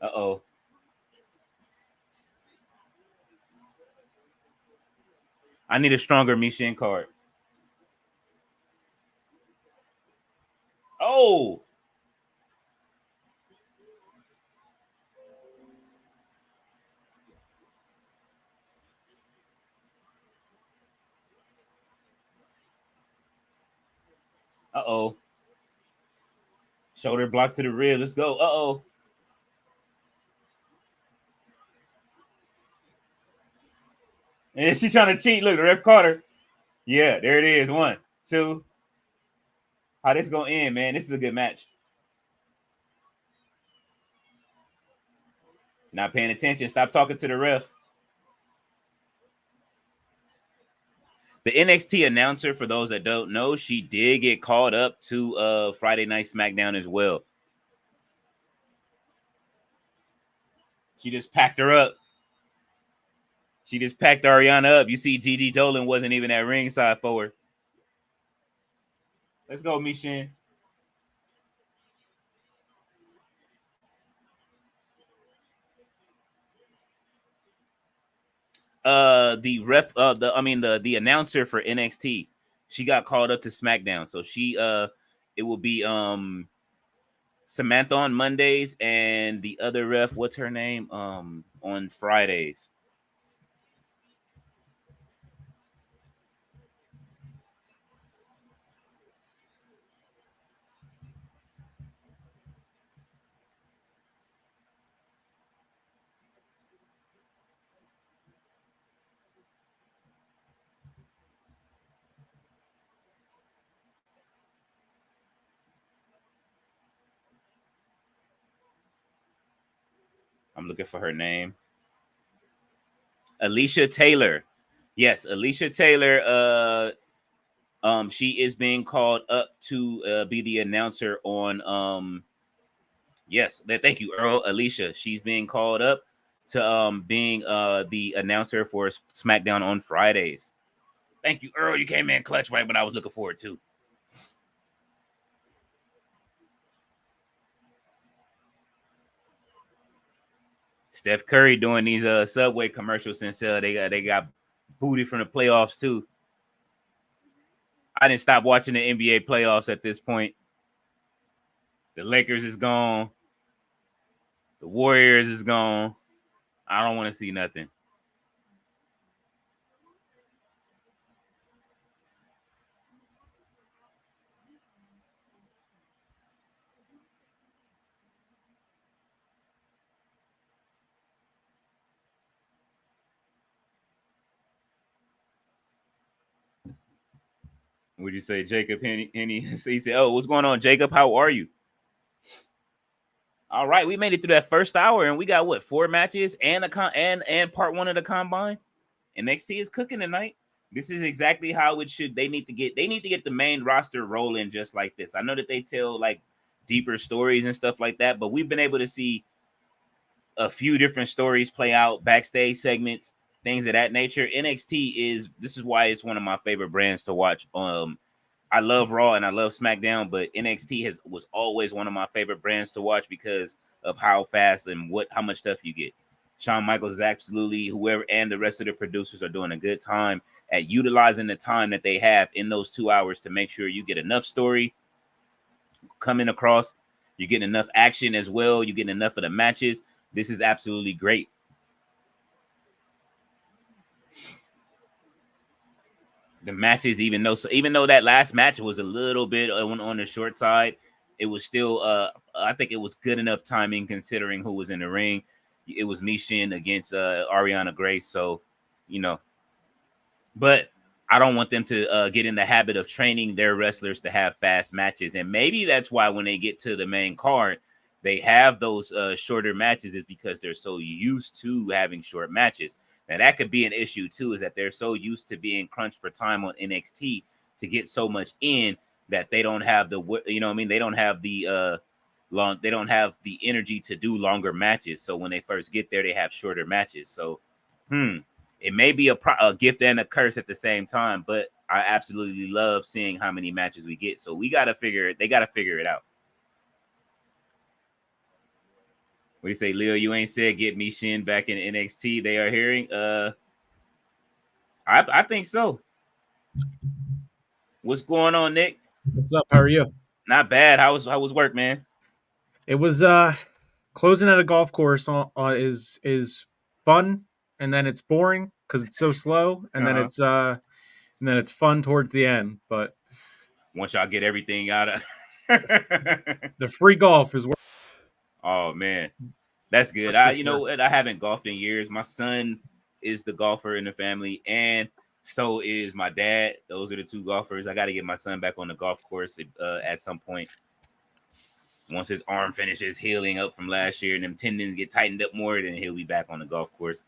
Uh-oh. I need a stronger Michin card. Oh. Uh-oh. Shoulder block to the rib. Let's go. Uh-oh. And she's trying to cheat. Look, the ref caught her. Yeah, there it is. 1, 2. How this gonna end, man? This is a good match. Not paying attention. Stop talking to the ref. The NXT announcer, for those that don't know, she did get called up to Friday Night SmackDown as well. She just packed her up. She just packed Ariana up. You see, Gigi Dolan wasn't even at ringside for her. Let's go, Michin. The announcer for NXT, she got called up to SmackDown. So it will be Samantha on Mondays and the other ref, what's her name? On Fridays. I'm looking for her name. Alicia Taylor. Yes, Alicia Taylor. She is being called up to be the announcer on. Yes, thank you, Earl. Alicia. She's being called up to being the announcer for SmackDown on Fridays. Thank you, Earl. You came in clutch right when I was looking for it too. Steph Curry doing these Subway commercials since they got booty from the playoffs too. I didn't stop watching the NBA playoffs at this point. The Lakers is gone. The Warriors is gone. I don't want to see nothing. Would you say Jacob Henny? So he said, "Oh, what's going on, Jacob? How are you?" All right, we made it through that first hour, and we got what 4 matches and and part 1 of the combine. NXT is cooking tonight. This is exactly how it should. They need to get the main roster rolling just like this. I know that they tell like deeper stories and stuff like that, but we've been able to see a few different stories play out, backstage segments, things of that nature. This is why it's one of my favorite brands to watch. I love Raw and I love SmackDown, but NXT was always one of my favorite brands to watch because of how fast and how much stuff you get. Shawn Michaels is absolutely whoever and the rest of the producers are doing a good time at utilizing the time that they have in those 2 hours to make sure you get enough story coming across. You're getting enough action as well. You're getting enough of the matches. This is absolutely great. The matches, even though that last match was a little bit on the short side, it was still I think it was good enough timing considering who was in the ring. It was Michin against Ariana Grace, so but I don't want them to get in the habit of training their wrestlers to have fast matches, and maybe that's why when they get to the main card they have those shorter matches, is because they're so used to having short matches. Now that could be an issue too, is that they're so used to being crunched for time on NXT to get so much in that they don't have they don't have the they don't have the energy to do longer matches. So when they first get there, they have shorter matches. So it may be a gift and a curse at the same time, but I absolutely love seeing how many matches we get. So they got to figure it out. What do you say, Leo? You ain't said get Michin back in NXT. They are hearing. I think so. What's going on, Nick? What's up? How are you? Not bad. How was work, man? It was closing at a golf course is fun, and then it's boring because it's so slow, and then it's fun towards the end. But once y'all get everything out of the free golf is. Oh man, that's good. You know what? I haven't golfed in years. My son is the golfer in the family, and so is my dad. Those are the 2 golfers. I got to get my son back on the golf course at some point. Once his arm finishes healing up from last year and them tendons get tightened up more, then he'll be back on the golf course.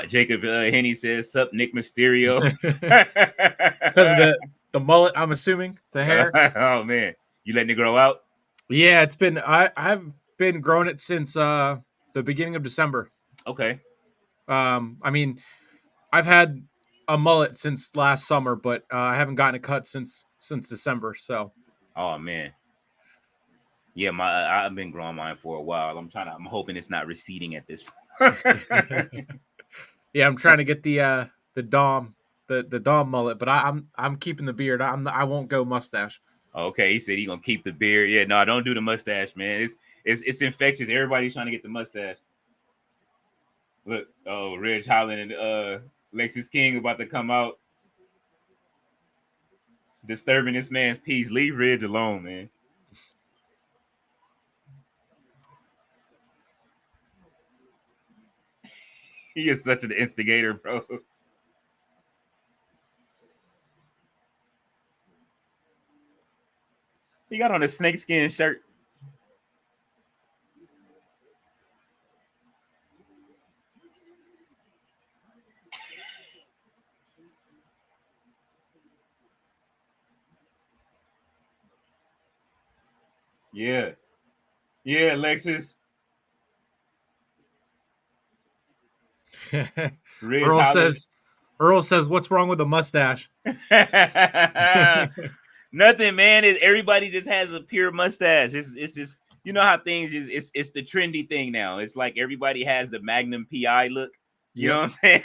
Jacob Henny says, "Sup, Nick Mysterio?" Because of the mullet, I'm assuming the hair. Oh man, you letting it grow out? Yeah, it's been I've been growing it since the beginning of December. Okay. I mean, I've had a mullet since last summer, but I haven't gotten it cut since December. So. Oh man. Yeah, I've been growing mine for a while. I'm hoping it's not receding at this point. Yeah, I'm trying to get the Dom mullet, but I'm keeping the beard. I won't go mustache. Okay, he said he's gonna keep the beard. Yeah, no, don't do the mustache, man. It's infectious. Everybody's trying to get the mustache. Look, Ridge Holland and Lexus King about to come out, disturbing this man's peace. Leave Ridge alone, man. He is such an instigator, bro. He got on a snakeskin shirt. Yeah. Yeah, Lexus. Earl says, "What's wrong with a mustache?" Nothing, man. Everybody just has a pure mustache. It's just, you know how things is. It's the trendy thing now. It's like everybody has the Magnum PI look. You know what I'm saying?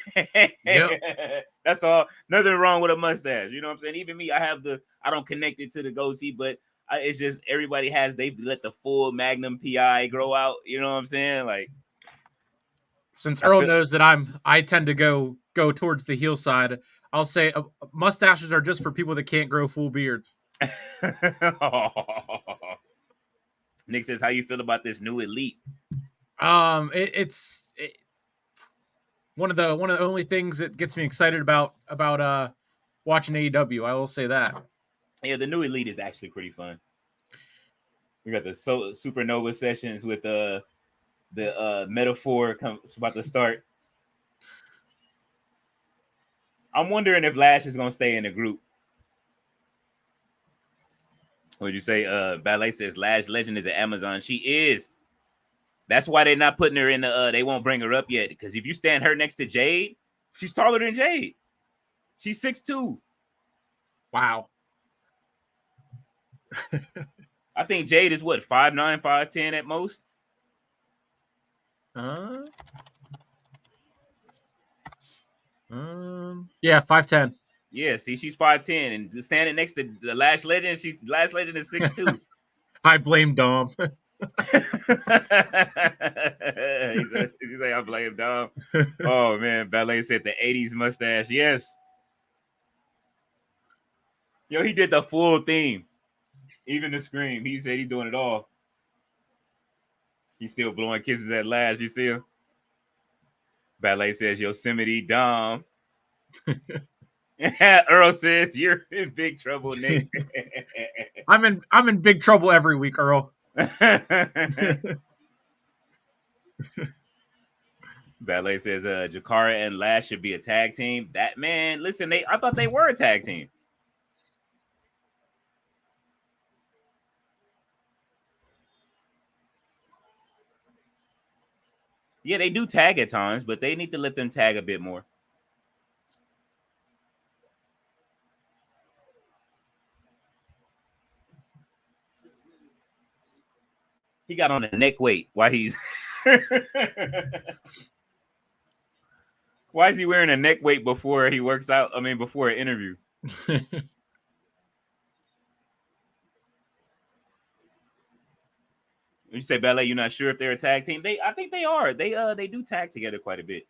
Yep. That's all. Nothing wrong with a mustache. You know what I'm saying? Even me, I don't connect it to the goatee, but it's just everybody they let the full Magnum PI grow out. You know what I'm saying? Like, since Earl knows that I tend to go towards the heel side, I'll say mustaches are just for people that can't grow full beards. Nick says, "How you feel about this new elite?" It's one of the only things that gets me excited about watching AEW. I will say that. Yeah, the new Elite is actually pretty fun. We got the Supernova sessions with the metaphor about to start. I'm wondering if Lash is gonna stay in the group. What'd you say? Ballet says Lash Legend is at Amazon. She is. That's why they're not putting her in the. They won't bring her up yet because if you stand her next to Jade, she's taller than Jade. She's 6'2". Wow. I think Jade is what 5'9", 5'10" at most. Yeah, 5'10". Yeah, see, she's 5'10", and standing next to the Lash Legend, Lash Legend is 6'2". I blame Dom. He say I blame Dom. Oh man, Ballet said the '80s mustache. Yes. Yo, he did the full theme, even the scream. He said he's doing it all. He's still blowing kisses at Lash. You see him? Ballet says Yosemite Dom. Earl says you're in big trouble, Nick. I'm in big trouble every week, Earl. Ballet says Jakara and Lash should be a tag team. That man, listen, I thought they were a tag team. Yeah, they do tag at times, but they need to let them tag a bit more. He got on a neck weight. Why he's Why is he wearing a neck weight before he works out? I mean, before an interview. You say Ballet, you're not sure if they're a tag team. I think they are. They do tag together quite a bit.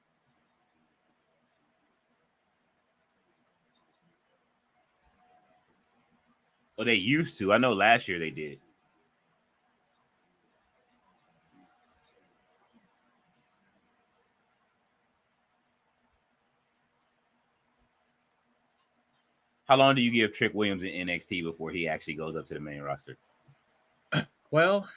Oh, they used to. I know last year they did. How long do you give Trick Williams in NXT before he actually goes up to the main roster? Well,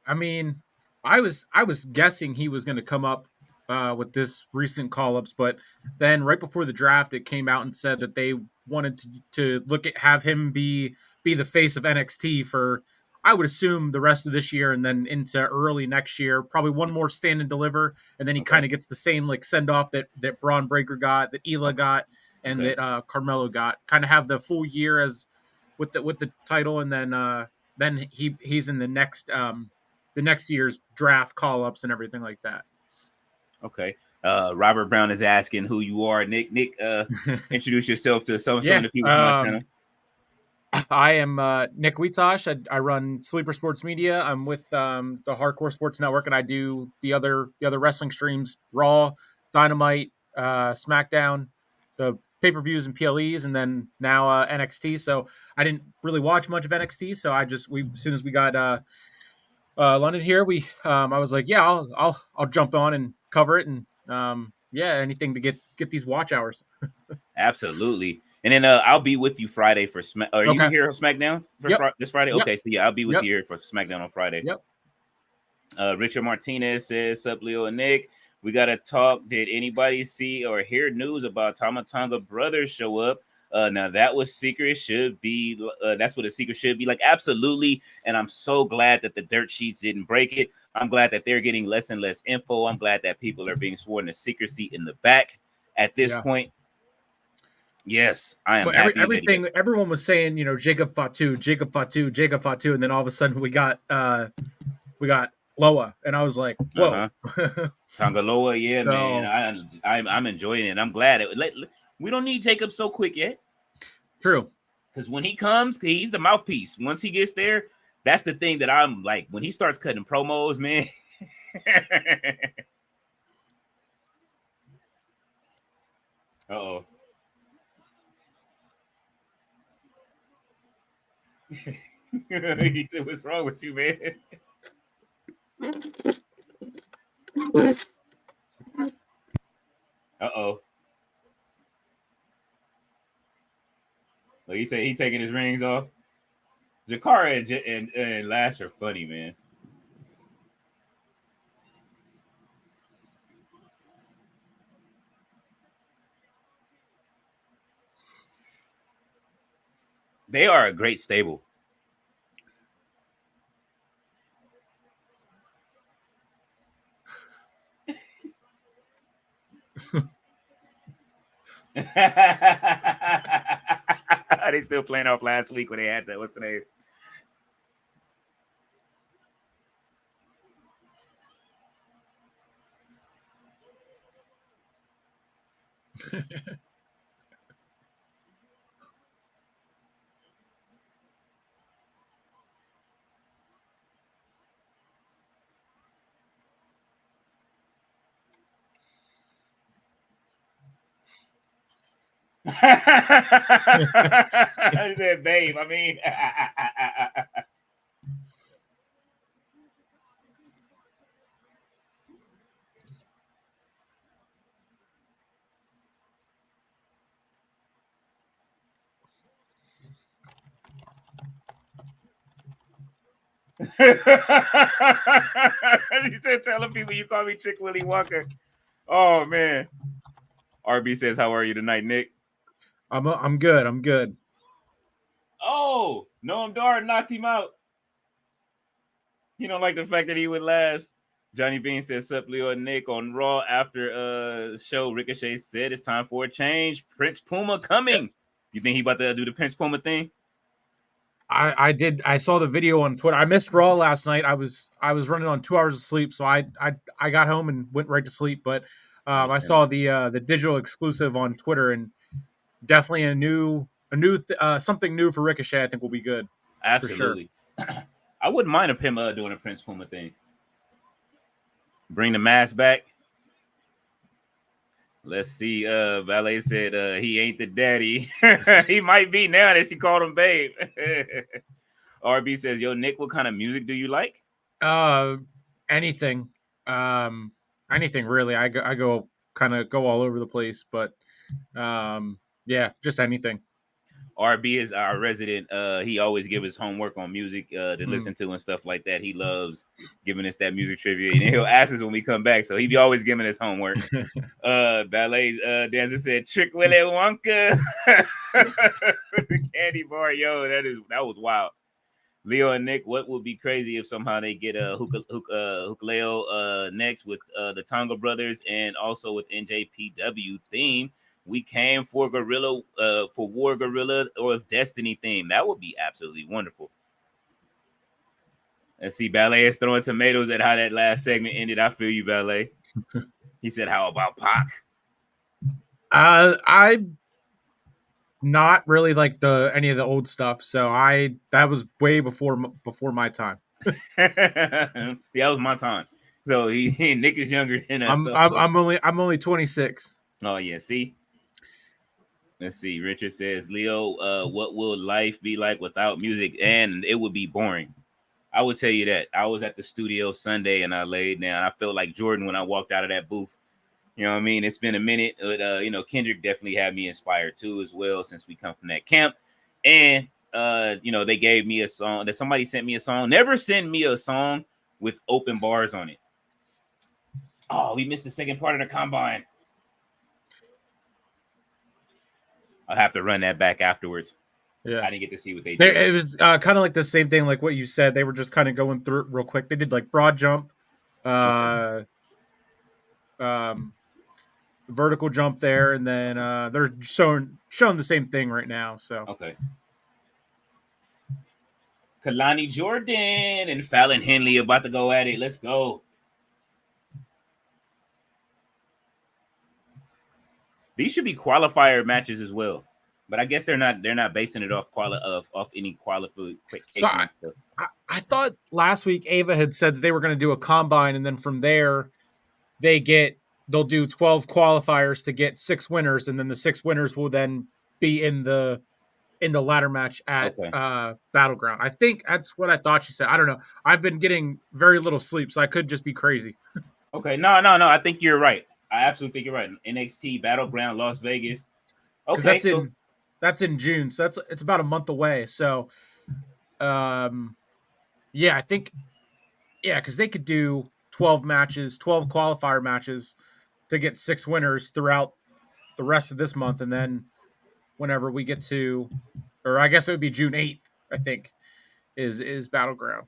I mean, I was guessing he was going to come up with this recent call-ups, but then right before the draft, it came out and said that they wanted to have him be the face of NXT for, I would assume, the rest of this year and then into early next year. Probably one more stand and deliver, and then he kind of gets the same like send off that Braun Breaker got, that Ela got, and that Carmelo got. Kind of have the full year as with the title, and then he's in the next year's draft call-ups and everything like that. Okay. Robert Brown is asking who you are. Nick, introduce yourself to some of the people from my channel. I am Nick Wietosh. I run Sleeper Sports Media. I'm with the Hardcore Sports Network, and I do the other wrestling streams: Raw, Dynamite, SmackDown, the pay-per-views and PLEs, and then now NXT. So I didn't really watch much of NXT. So as soon as we got London here, I was like, yeah, I'll jump on and cover it, and anything to get these watch hours. Absolutely. And then I'll be with you Friday for Are you here on SmackDown this Friday? Yep. Okay, so yeah, I'll be with you here for SmackDown on Friday. Yep. Richard Martinez says, "Sup, Leo and Nick. We gotta talk. Did anybody see or hear news about Tama Tonga brothers show up? Now that was secret. Should be. That's what a secret should be. Like absolutely. And I'm so glad that the dirt sheets didn't break it. I'm glad that they're getting less and less info. I'm glad that people are being sworn to secrecy in the back at this point." Yes, I am happy. Everything everyone was saying, Jacob Fatu, and then all of a sudden we got Loa, and I was like, whoa. Tonga Loa, yeah, so, man. I'm enjoying it. I'm glad we don't need Jacob so quick yet. True. Because when he comes, he's the mouthpiece. Once he gets there, that's the thing that I'm like, when he starts cutting promos, man. Uh-oh. He said, "What's wrong with you, man?" Uh-oh. he taking his rings off. Jakara and Lash are funny, man. They are a great stable. They still playing off last week when they had that. What's the name? I said, babe. I mean, he said, telling people you call me Trick Willie Walker. Oh man. RB says, "How are you tonight, Nick?" I'm good. I'm good. Oh, Noam Dar knocked him out. You don't like the fact that he would last. Johnny Bean says, "Sup, Leo and Nick on Raw after show." Ricochet said, "It's time for a change. Prince Puma coming." You think he about to do the Prince Puma thing? I did. I saw the video on Twitter. I missed Raw last night. I was running on 2 hours of sleep, so I got home and went right to sleep. But I saw the digital exclusive on Twitter, and definitely something new for Ricochet. I think will be good. Absolutely. For sure. I wouldn't mind him doing a Prince Puma thing. Bring the mask back. Let's see. Valet said he ain't the daddy. He might be now that she called him babe. RB says, "Yo, Nick, what kind of music do you like?" Anything. Anything really. I go kind of go all over the place, but yeah, just anything. RB is our resident. He always gives us homework on music to listen to and stuff like that. He loves giving us that music trivia, and he'll ask us when we come back. So he be always giving us homework. Ballet dancer said, "Trick Willie Wonka." The candy bar, yo, that was wild. Leo and Nick, what would be crazy if somehow they get a Hukaleo next with the Tonga brothers and also with NJPW theme? We came for Gorilla, for War Gorilla or Destiny theme. That would be absolutely wonderful. Let's see, Ballet is throwing tomatoes at how that last segment ended. I feel you, Ballet. He said, "How about Pac?" I not really like any of the old stuff, so that was way before my time. Yeah, that was my time. So Nick is younger than us. I'm only 26. Oh yeah, see. Let's see. Richard says, "Leo, what will life be like without music?" And it would be boring. I would tell you that. I was at the studio Sunday and I laid down. I felt like Jordan when I walked out of that booth. You know what I mean? It's been a minute. But, Kendrick definitely had me inspired too as well since we come from that camp. And, they gave me a song that somebody sent me a song. Never send me a song with open bars on it. Oh, we missed the second part of the combine. I'll have to run that back afterwards. Yeah, I didn't get to see what they did. It was kind of like the same thing, like what you said. They were just kind of going through it real quick. They did like broad jump, vertical jump there, and then they're showing the same thing right now. So okay. Kalani Jordan and Fallon Henley about to go at it. Let's go. These should be qualifier matches as well, but I guess they're not basing it off any qualification. So I thought last week Ava had said that they were going to do a combine, and then from there they'll do 12 qualifiers to get 6 winners, and then the 6 winners will then be in the ladder match at Battleground. I think that's what I thought she said. I don't know. I've been getting very little sleep, so I could just be crazy. Okay, no. I think you're right. I absolutely think you're right. NXT Battleground Las Vegas. Okay, That's in June, so it's about a month away. So, yeah, I think because they could do 12 matches, 12 qualifier matches to get 6 winners throughout the rest of this month, and then whenever we get to, or I guess it would be June 8th, I think is Battleground.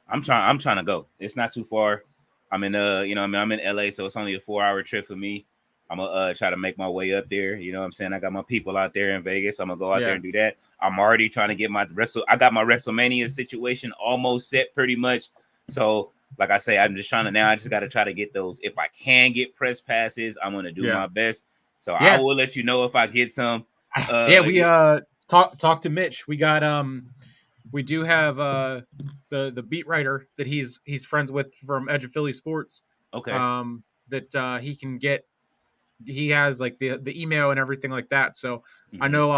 I'm trying to go. It's not too far. I'm in I'm in LA, so it's only a 4-hour trip for me. I'm gonna try to make my way up there. You know what I'm saying? I got my people out there in Vegas. I'm gonna go out there and do that. I'm already trying to get I got my WrestleMania situation almost set pretty much. So like I say, I'm just trying to now. I just got to try to get those. If I can get press passes, I'm gonna do my best. So I will let you know if I get some. We talk to Mitch. We do have the beat writer that he's friends with from Edge of Philly Sports. Okay. That he can get. He has like the email and everything like that. So I know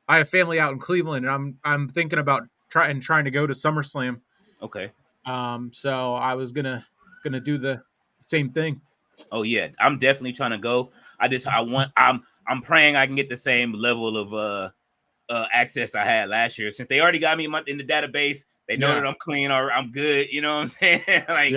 I have family out in Cleveland, and I'm thinking about trying to go to SummerSlam. Okay. So I was gonna do the same thing. Oh yeah, I'm definitely trying to go. I'm praying I can get the same level of access I had last year, since they already got me in the database. They know that I'm clean or I'm good. You know what I'm saying? Like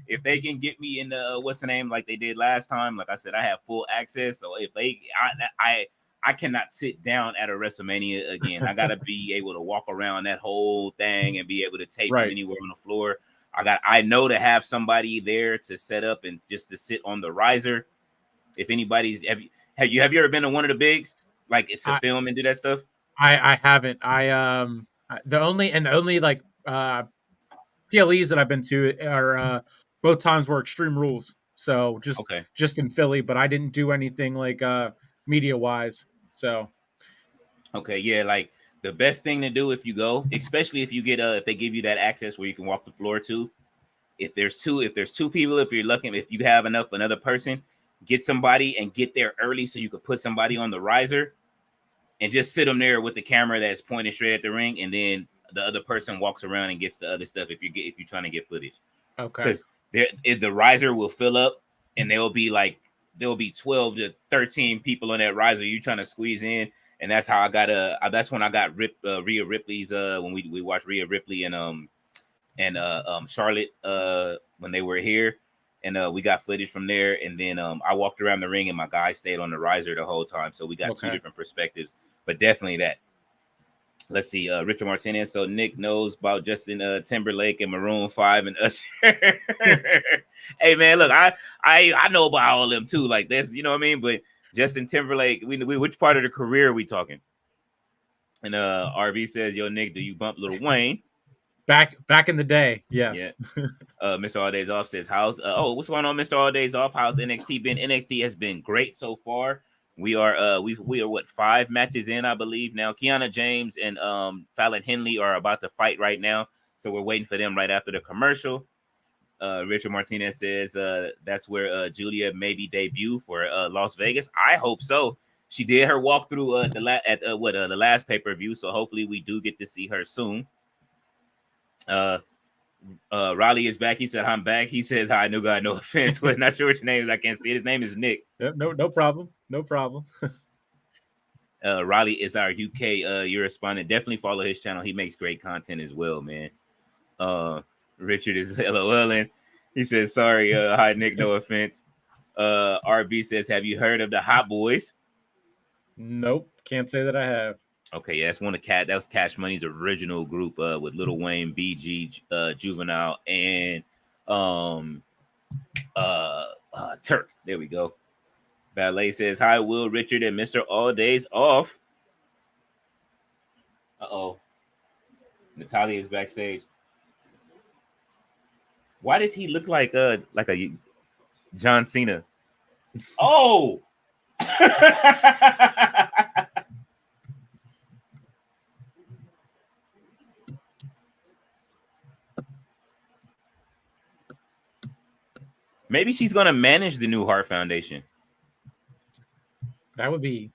if they can get me in the what's the name like they did last time, like I said, I have full access. So if I cannot sit down at a WrestleMania again. I gotta be able to walk around that whole thing and be able to tape from anywhere on the floor. I know to have somebody there to set up and just to sit on the riser. If anybody's have you ever been to one of the bigs? Like it's a film and do that stuff? I haven't. The only like PLEs that I've been to are both times were Extreme Rules. So just in Philly, but I didn't do anything like media wise. So okay, yeah, like the best thing to do if you go, especially if you get if they give you that access where you can walk the floor too. If there's two people, if you're lucky, if you have another person, get somebody and get there early so you could put somebody on the riser and just sit them there with the camera that's pointed straight at the ring, and then the other person walks around and gets the other stuff if you're trying to get footage. Okay. Because the riser will fill up and there'll be 12 to 13 people on that riser you trying to squeeze in. And that's how that's when I got Rhea Ripley's when we watched Rhea Ripley and Charlotte when they were here, and we got footage from there. And then I walked around the ring and my guy stayed on the riser the whole time, so we got two different perspectives. But definitely that. Let's see, Richard Martinez. So Nick knows about Justin Timberlake and Maroon 5 and Usher. Hey man, look, I know about all of them too. Like this, you know what I mean? But Justin Timberlake, we which part of the career are we talking? And RB says, "Yo, Nick, do you bump Lil Wayne?" Back in the day, yes. Yeah. Mr. All Days Off says, "How's what's going on, Mr. All Days Off? How's NXT been? NXT has been great so far. We are we are what 5 matches in, I believe now. Kiana James and Fallon Henley are about to fight right now, so we're waiting for them right after the commercial." Richard Martinez says that's where Julia maybe debut for Las Vegas. I hope so. She did her walkthrough the last pay-per-view, so hopefully we do get to see her soon. Riley is back. He said, "I'm back." He says, "Hi, new guy, no offense, but not sure what your name is. I can't see it. His name is Nick." No problem. No problem. Riley is our UK correspondent. Definitely follow his channel. He makes great content as well, man. Richard is LOLing. He says, "Sorry, hi Nick, no offense." RB says, "Have you heard of the Hot Boys?" Nope, can't say that I have. Okay, yeah, that was Cash Money's original group with Lil Wayne, BG, Juvenile, and Turk. There we go. Ballet says, "Hi, Will, Richard, and Mr. All Days Off." Natalia is backstage. Why does he look like a John Cena? Oh. Maybe she's gonna manage the New Heart Foundation. That would be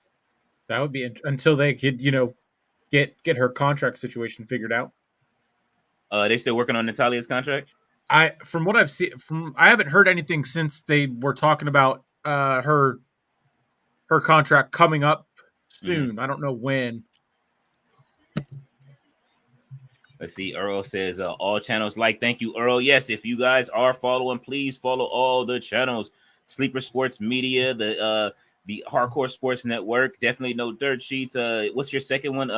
until they could, get her contract situation figured out. They still working on Natalia's contract? From what I've seen, I haven't heard anything since they were talking about her contract coming up soon. I don't know when. Let's see. Earl says all channels like. Thank you, Earl. Yes, if you guys are following, please follow all the channels. Sleeper Sports Media, the Hardcore Sports Network. Definitely No Dirt Sheets. What's your second one?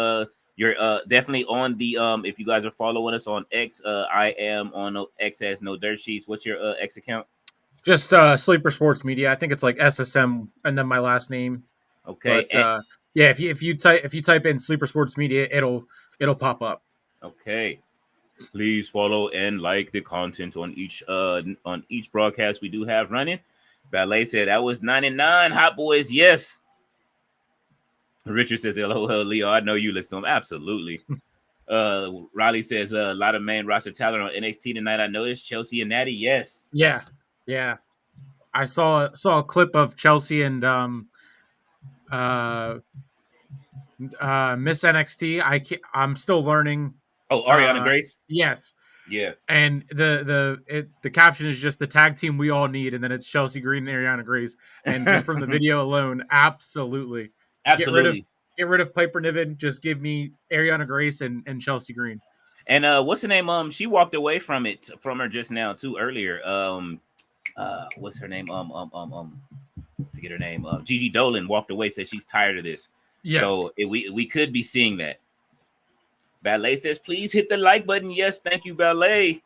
You're definitely on the If you guys are following us on X, I am on X as No Dirt Sheets. What's your X account? Just Sleeper Sports Media. I think it's like SSM and then my last name. Okay. But yeah, if you type in Sleeper Sports Media, it'll pop up. Okay. Please follow and like the content on each broadcast we do have running. Ballet said that was 99 Hot Boys. Yes. Richard says, LOL, Leo. I know you listen to him. Absolutely. Riley says a lot of main roster talent on NXT tonight. I noticed Chealsea and Natty. Yes. Yeah. I saw a clip of Chealsea and uh Miss NXT. I'm still learning. Oh, Ariana Grace. Yes. Yeah. And the caption is just the tag team we all need, and then it's Chealsea Green and Ariana Grace. And just from the video alone, absolutely. Absolutely. Get rid of Piper Niven. Just give me Ariana Grace and Chealsea Green. And what's her name? She walked away from her just now too earlier. What's her name? Forget her name. Gigi Dolan walked away, said she's tired of this. Yes. So we could be seeing that. Ballet says, please hit the like button. Yes, thank you, Ballet.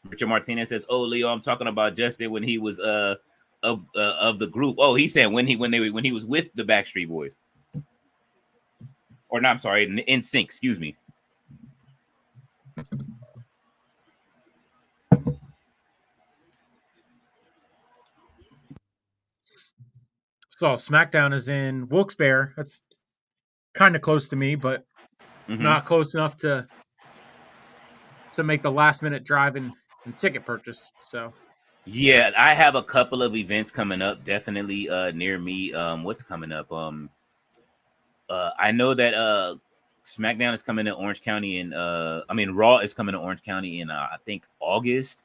Richard Martinez says, oh, Leo, I'm talking about Justin when he was of the group. Oh, he said when he was with the Backstreet Boys. Or no, I'm sorry, NSYNC, excuse me. So SmackDown is in Wilkes-Barre. That's kind of close to me, but not close enough to make the last minute drive and ticket purchase. So yeah, I have a couple of events coming up, definitely near me. What's coming up? I know that SmackDown is coming to Orange County, and Raw is coming to Orange County in I think August.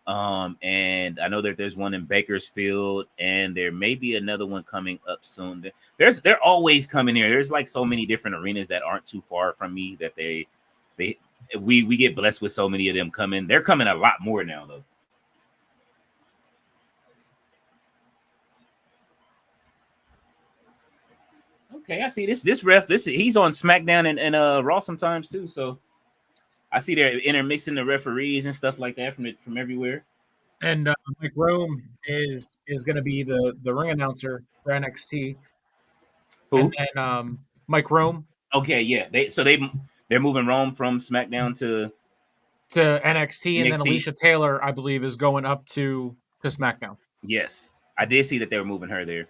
And I know that there's one in Bakersfield, and there may be another one coming up soon. They're always coming here. There's like so many different arenas that aren't too far from me that we get blessed with so many of them coming. They're coming a lot more now though. Okay, I see this ref. He's on SmackDown and Raw sometimes too. So I see they're intermixing the referees and stuff like that from everywhere. And Mike Rome is going to be the ring announcer for NXT. Who? And then Mike Rome. Okay, yeah. They're moving Rome from SmackDown to NXT, and then Alicia Taylor, I believe, is going up to SmackDown. Yes, I did see that they were moving her there.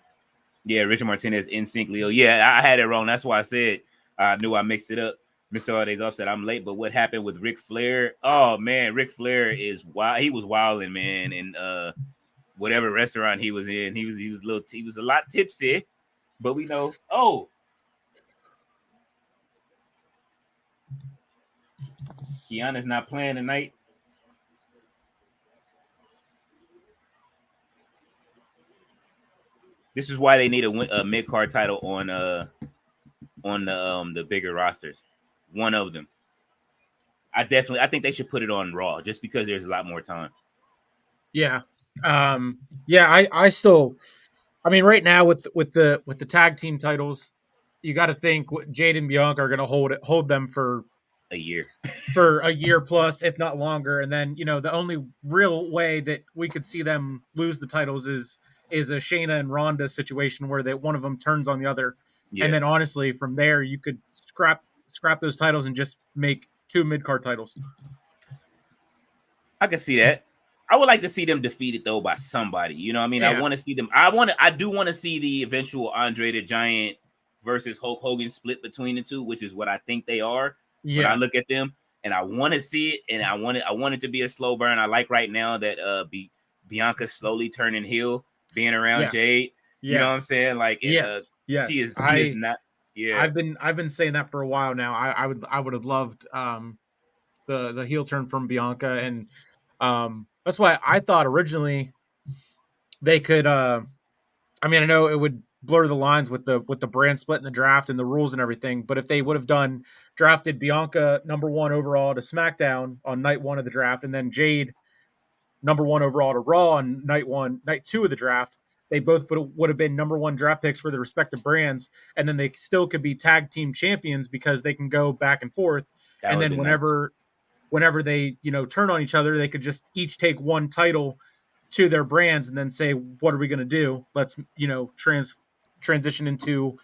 Yeah, Richard Martinez, NSYNC, Leo. Yeah, I had it wrong. That's why I said I knew I mixed it up. Mr. Holidays offset. I'm late, but what happened with Ric Flair? Oh man, Ric Flair is wild. He was wilding, man, and whatever restaurant he was in, he was a lot tipsy, but we know. Oh, Kiana's not playing tonight. This is why they need a mid card title on the bigger rosters. One of them. I think they should put it on Raw just because there's a lot more time. Yeah. I still, right now with the tag team titles, you got to think Jade and Bianca are going to hold them for a year, plus, if not longer. And then, the only real way that we could see them lose the titles is a Shayna and Ronda situation where one of them turns on the other. Yeah. And then honestly, from there, you could scrap those titles and just make 2 mid-card titles. I can see that. I would like to see them defeated though by somebody. You know what I mean? Yeah. I want to see them. I do want to see the eventual Andre the Giant versus Hulk Hogan split between the two, which is what I think they are. Yeah. When I look at them, and I want to see it, and I want it to be a slow burn. I like right now that Bianca slowly turning heel, being around Jade. Yeah. You know what I'm saying? Like, yes. She is not. Yeah, I've been saying that for a while now. I would have loved the heel turn from Bianca, and that's why I thought originally they could. I know it would blur the lines with the brand split and the draft and the rules and everything. But if they would have drafted Bianca number 1 overall to SmackDown on night 1 of the draft, and then Jade number 1 overall to Raw on night 2 of the draft, they both would have been number 1 draft picks for their respective brands, and then they still could be tag team champions because they can go back and forth. That And would then be nice. whenever they turn on each other, they could just each take one title to their brands and then say, what are we going to do? Let's transition into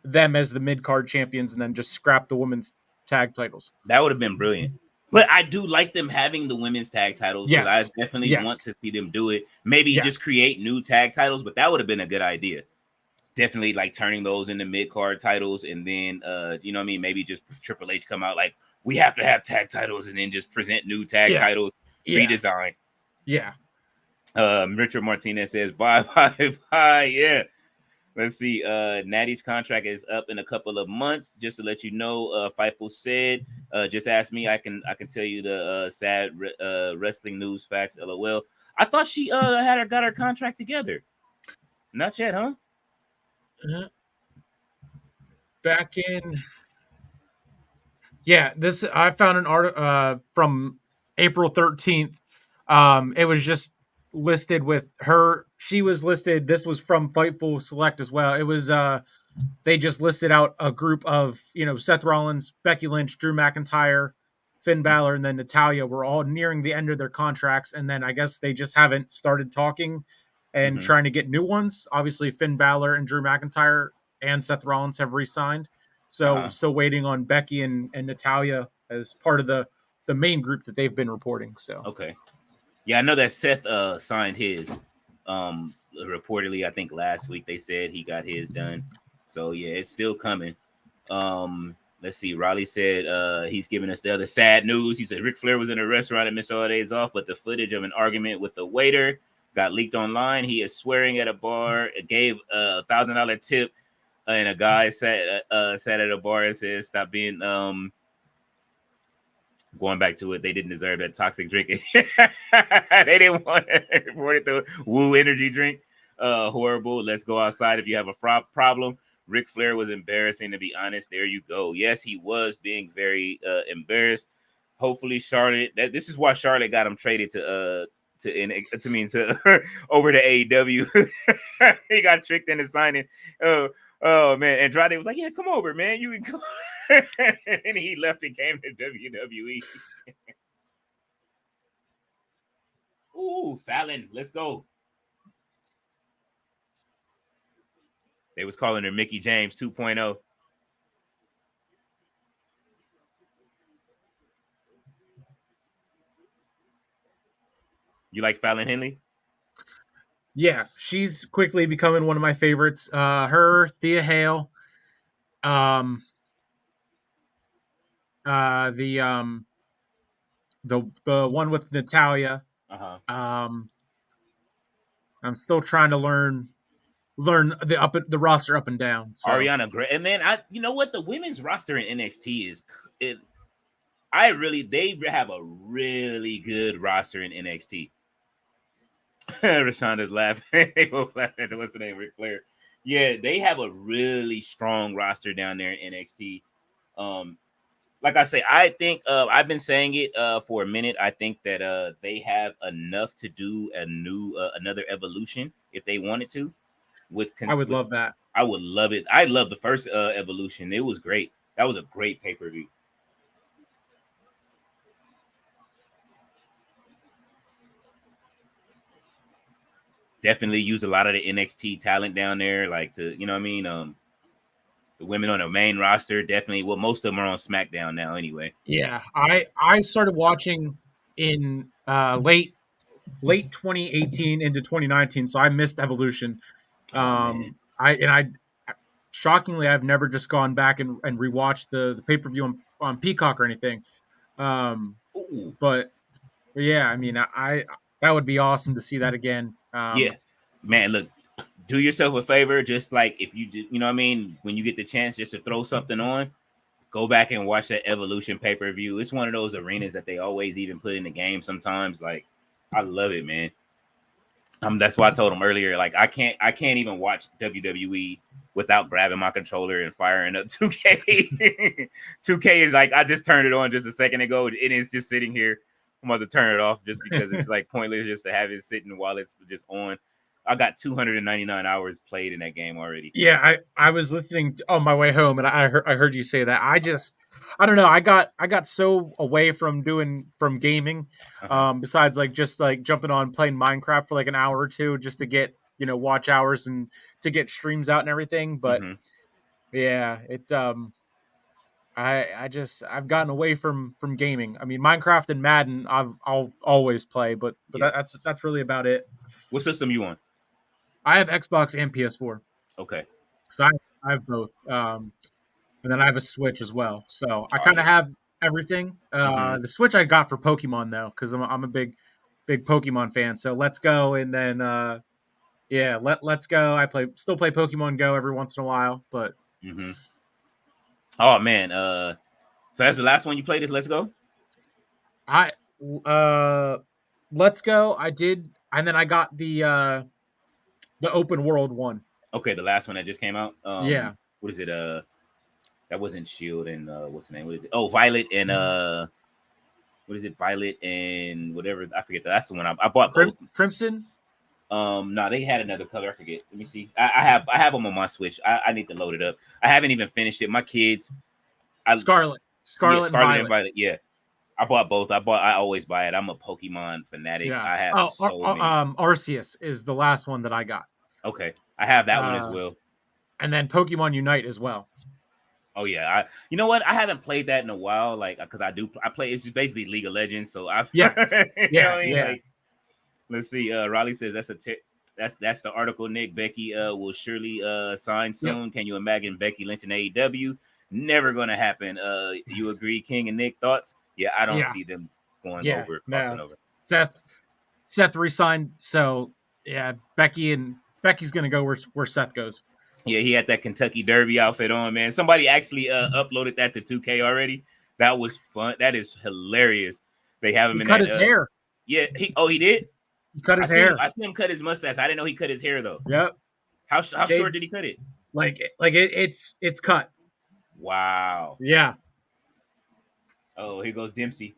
them as the mid card champions and then just scrap the women's tag titles. That would have been brilliant. But I do like them having the women's tag titles because I definitely want to see them do it. Maybe just create new tag titles, but that would have been a good idea. Definitely like turning those into mid-card titles, and then maybe just Triple H come out like, we have to have tag titles, and then just present new tag titles, redesign. Yeah. Richard Martinez says, bye. Yeah. Let's see. Natty's contract is up in a couple of months. Just to let you know, Fightful said, just ask me. I can tell you the sad wrestling news facts. LOL. I thought she got her contract together. Not yet, huh? Back in. Yeah, I found an article from April 13th. It was just listed with her. She was listed. This was from Fightful Select as well. It was they just listed out a group of Seth Rollins, Becky Lynch, Drew McIntyre, Finn Balor, and then Natalya were all nearing the end of their contracts, and then I guess they just haven't started talking and trying to get new ones. Obviously, Finn Balor and Drew McIntyre and Seth Rollins have re-signed. So still waiting on Becky and Natalya as part of the main group that they've been reporting. So okay. Yeah, I know that Seth signed his. Reportedly, I think last week they said he got his done. So yeah, it's still coming. Let's see. Raleigh said he's giving us the other sad news. He said Ric Flair was in a restaurant and missed all days off, but the footage of an argument with the waiter got leaked online. He is swearing at a bar, gave a $1,000 tip, and a guy sat at a bar and said, "Stop being Going back to it, they didn't deserve that toxic drinking. They didn't want to report it the Woo energy drink. Horrible. Let's go outside if you have a problem." Ric Flair was embarrassing, to be honest. There you go. Yes, he was being very embarrassed. Hopefully, Charlotte. This is why Charlotte got him traded to over to AEW. He got tricked into signing. Oh man, Andrade was like, "Yeah, come over, man. You can come." And he left and came to WWE. Ooh, Fallon, let's go. They was calling her Mickey James 2.0. You like Fallon Henley? Yeah, she's quickly becoming one of my favorites. Her, Thea Hale, the one with Natalya. I'm still trying to learn the roster up and down. So. Ariana Gray, and man, you know what, the women's roster in NXT is they have a really good roster in NXT. Rashonda's laughing. They both laughing at what's the name, Ric Flair. Yeah, they have a really strong roster down there in NXT. Like I say, I think I've been saying it for a minute. I think that they have enough to do another Evolution if they wanted to. I would love that. I would love it. I love the first Evolution. It was great. That was a great pay-per-view. Definitely use a lot of the NXT talent down there, like to, you know what I mean? The women on the main roster, definitely. Well, most of them are on SmackDown now anyway. Yeah, I started watching in late 2018 into 2019, so I missed Evolution. Shockingly, I've never just gone back and rewatched the pay-per-view on Peacock or anything. But yeah, I mean, I that would be awesome to see that again. Yeah, man, look, do yourself a favor, just like if you know what I mean, when you get the chance just to throw something on, go back and watch that Evolution pay-per-view. It's one of those arenas that they always even put in the game sometimes. Like, I love it, man. That's why I told him earlier. Like I can't even watch WWE without grabbing my controller and firing up 2K. 2K is like I just turned it on just a second ago, and it's just sitting here. I'm about to turn it off just because it's like pointless just to have it sitting while it's just on. I got 299 hours played in that game already. Yeah, I was listening on my way home, and I heard you say that. I don't know. I got so away from gaming. Besides like just like jumping on playing Minecraft for like an hour or two just to get watch hours and to get streams out and everything. But yeah, I've gotten away from gaming. I mean, Minecraft and Madden I'll always play, but Yeah. that's really about it. What system you on? I have Xbox and PS4. Okay. So I have both. And then I have a Switch as well. So I Oh kind of yeah. have everything. The Switch I got for Pokemon though, because I'm a big Pokemon fan. So let's go, and then yeah, let's go. I still play Pokemon Go every once in a while, but Oh man, so that's the last one you played is Let's Go? I let's go. I did, and then I got the open world one. Okay, the last one that just came out. Yeah, What is it? That wasn't Shield and what's the name? What is it? Oh, Violet and what is it? Violet and whatever. I forget. That's the one I bought both. Crimson. No, they had another color. I forget. Let me see. I have them on my Switch. I need to load it up. I haven't even finished it. My kids. Scarlet and Violet. Yeah, I bought both. I always buy it. I'm a Pokemon fanatic. Yeah. I have many. Arceus is the last one that I got. Okay, I have that one as well. And then Pokemon Unite as well. Oh yeah, you know what? I haven't played that in a while, like because I play. It's just basically League of Legends, so I've yes, yeah. Like, let's see. Riley says that's the article. Nick Becky will surely sign soon. Yep. Can you imagine Becky Lynch in AEW? Never gonna happen. You agree, King and Nick? Thoughts? Yeah, I don't see them going over, crossing over. Seth resigned, so yeah, Becky's gonna go where Seth goes. Yeah, he had that Kentucky Derby outfit on, man. Somebody actually uploaded that to 2K already. That was fun. That is hilarious. They have him in cut that. His hair. Yeah. He did. He cut his hair. I seen him cut his mustache. I didn't know he cut his hair though. Yep. How short did he cut it? It's cut. Wow. Yeah. Oh, here goes Dempsey.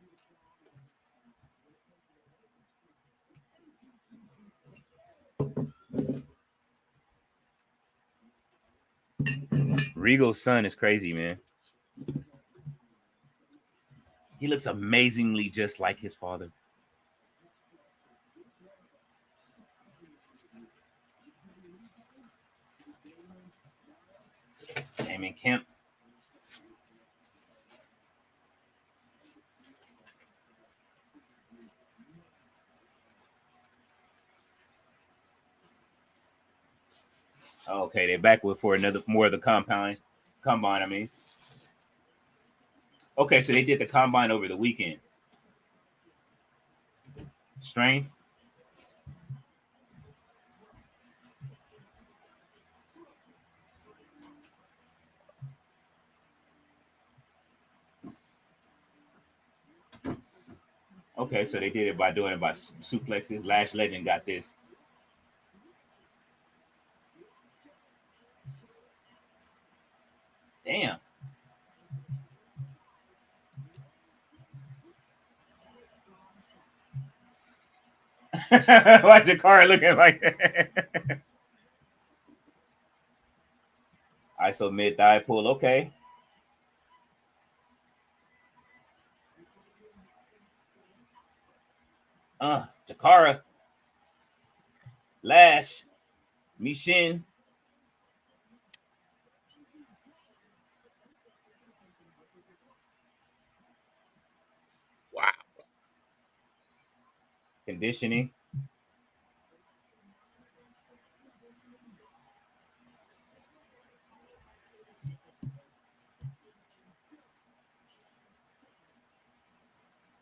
Regal's son is crazy, man. He looks amazingly just like his father. Damon Kemp. Okay, they're back with for more of the combine. I mean. Okay, so they did the combine over the weekend. Strength. Okay, so they did it by doing it by suplexes. Lash Legend got this. Damn. Why Jakara looking like that? ISO mid thigh pull. Okay. Jakara. Lash. Mishin. Wow. Conditioning.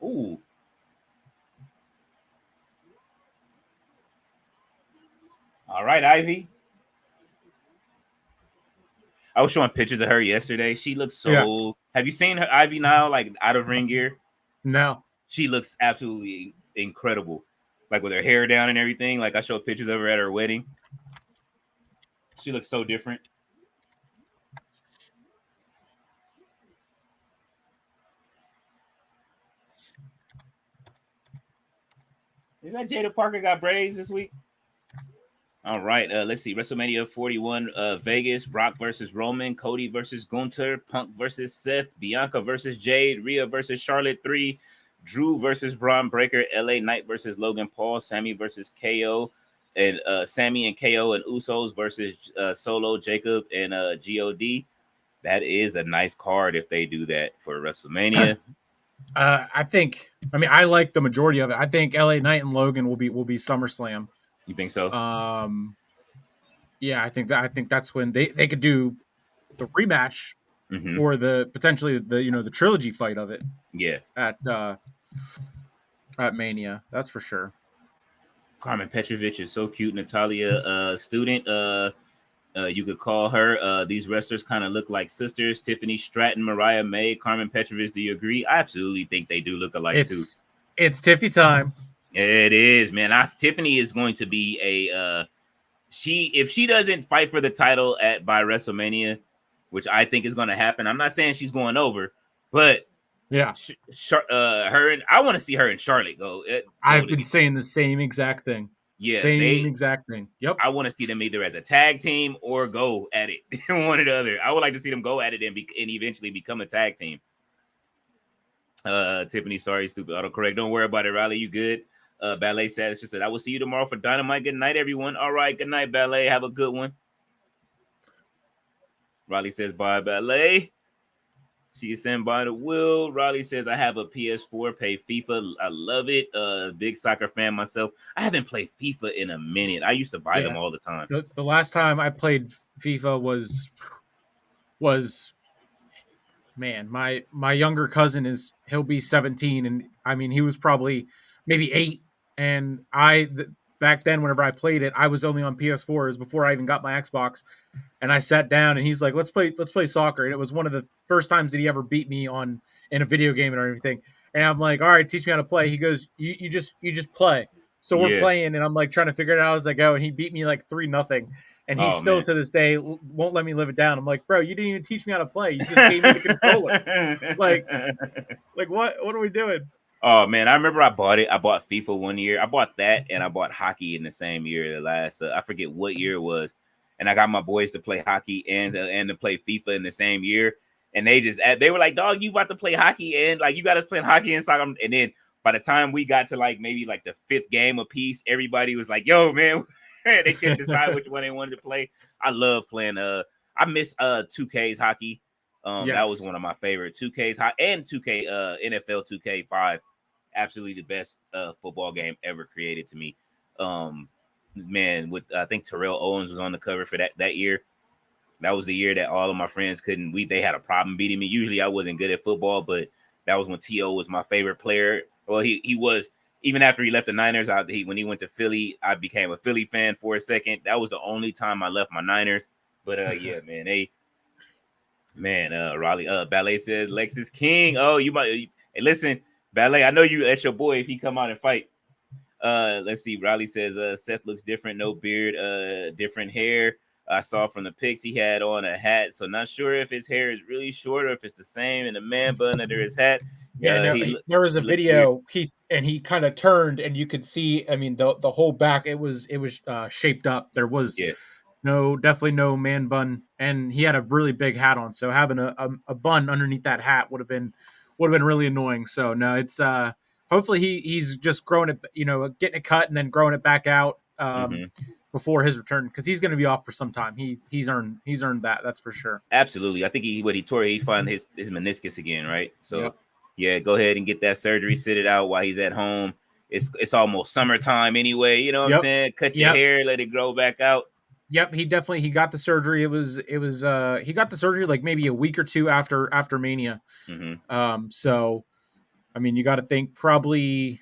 Ooh. All right, Ivy. I was showing pictures of her yesterday. She looks so. Yeah. Have you seen her Ivy now, like out of ring gear? No. She looks absolutely incredible. like with her hair down and everything. Like I showed pictures of her at her wedding. She looks so different. Is that Jada Parker got braids this week? All right, let's see. WrestleMania 41, Vegas, Brock versus Roman, Cody versus Gunther, Punk versus Seth, Bianca versus Jade, Rhea versus Charlotte 3, Drew versus Braun Breaker, LA Knight versus Logan Paul, Sammy versus KO, and Sammy and KO and Usos versus Solo, Jacob, and God. That is a nice card if they do that for WrestleMania. I like the majority of it. I think LA Knight and Logan will be SummerSlam. You think so? Yeah, I think that's when they could do the rematch or the potentially the trilogy fight of it. Yeah. At Mania, that's for sure. Carmen Petrovich is so cute. Natalia, student. You could call her. These wrestlers kind of look like sisters. Tiffany Stratton, Mariah May, Carmen Petrovich. Do you agree? I absolutely think they do look alike too. It's Tiffy time. It is, man. Tiffany is going to be a if she doesn't fight for the title by WrestleMania, which I think is going to happen. I'm not saying she's going over, but yeah, her and I want to see her and Charlotte go. I've been saying the same exact thing. Yeah, same exact thing. Yep. I want to see them either as a tag team or go at it, one or the other. I would like to see them go at it and eventually become a tag team. Tiffany, sorry, stupid autocorrect. Don't worry about it, Riley. You good? Ballet says, she said, I will see you tomorrow for Dynamite. Good night, everyone. All right, good night, Ballet. Have a good one. Riley says, bye, Ballet. She is sent by the will. Riley says, I have a PS4, pay FIFA. I love it. Big soccer fan myself. I haven't played FIFA in a minute. I used to buy them all the time. The last time I played FIFA was man, my younger cousin he'll be 17, and I mean he was probably maybe 8, and back then whenever I played it, I was only on PS4s before I even got my Xbox, and I sat down and he's like, let's play soccer, and it was one of the first times that he ever beat me in a video game or anything, and I'm like, all right, teach me how to play. He goes, you just play. So we're playing, and I'm like trying to figure it out as I go, and he beat me like 3-0. And he still to this day won't let me live it down. I'm like, bro, you didn't even teach me how to play. You just gave me the controller. like what are we doing? Oh man, I remember I bought it. I bought FIFA one year. I bought that and I bought hockey in the same year. The last I forget what year it was. And I got my boys to play hockey and to play FIFA in the same year. And they were like, dog, you about to play hockey and like you got to play hockey and soccer. And then by the time we got to like maybe like the 5th game apiece, everybody was like, yo, man. They couldn't decide which one they wanted to play. I love playing. I miss 2K's hockey. That was one of my favorite 2K's and 2K NFL 2K5. Absolutely the best football game ever created to me. Man, with I think Terrell Owens was on the cover for that year. That was the year that all of my friends they had a problem beating me. Usually I wasn't good at football, but that was when T.O. was my favorite player. Well, he was. Even after he left the Niners, when he went to Philly, I became a Philly fan for a second. That was the only time I left my Niners. But yeah, man, Raleigh, Ballet says Lexus King. Oh, you might. Hey, listen, Ballet. I know you. That's your boy. If he come out and fight. Let's see. Riley says Seth looks different, no beard, different hair. I saw from the pics he had on a hat, so not sure if his hair is really short or if it's the same in the man bun under his hat. Yeah, there was a video. Weird. He kind of turned, and you could see. I mean, the whole back. It was shaped up. There was definitely no man bun, and he had a really big hat on. So having a bun underneath that hat would have been really annoying. So no, it's hopefully he's just growing it, getting it cut and then growing it back out before his return, because he's going to be off for some time. He's earned that. That's for sure. Absolutely, I think he found his meniscus again, right? So. Yeah, go ahead and get that surgery, sit it out while he's at home. It's almost summertime anyway. You know what I'm saying? Cut your hair, let it grow back out. Yep, he got the surgery. It was he got the surgery like maybe a week or two after Mania. So I mean, you got to think probably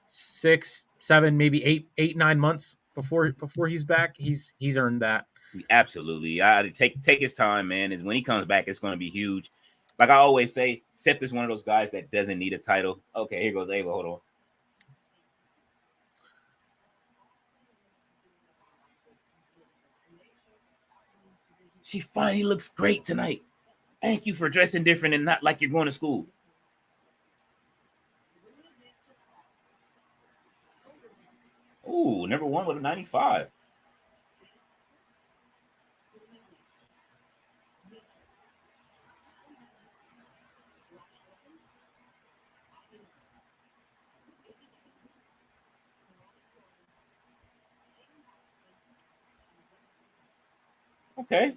6, 7, maybe 8, 9 months before he's back. He's earned that. Absolutely. I take his time, man. Is when he comes back, it's going to be huge. Like I always say, Seth is one of those guys that doesn't need a title. Okay, here goes Ava. Hold on. She finally looks great tonight. Thank you for dressing different and not like you're going to school. Ooh, number 1 with a 95. Okay.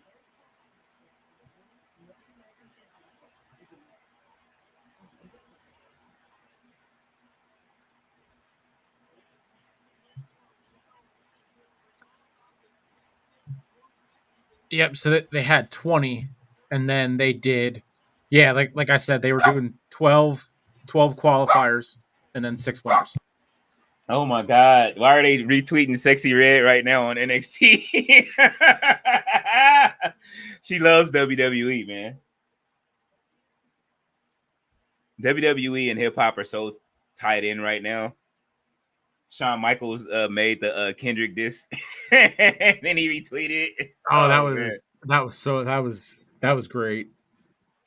Yep. So they had 20, and then they did, yeah, like I said, they were doing 12 qualifiers, and then 6 winners. Oh my God. Why are they retweeting Sexy Red right now on NXT? She loves WWE, man. WWE and hip hop are so tied in right now. Shawn Michaels made the Kendrick diss, and then he retweeted. Oh, Man. that was great.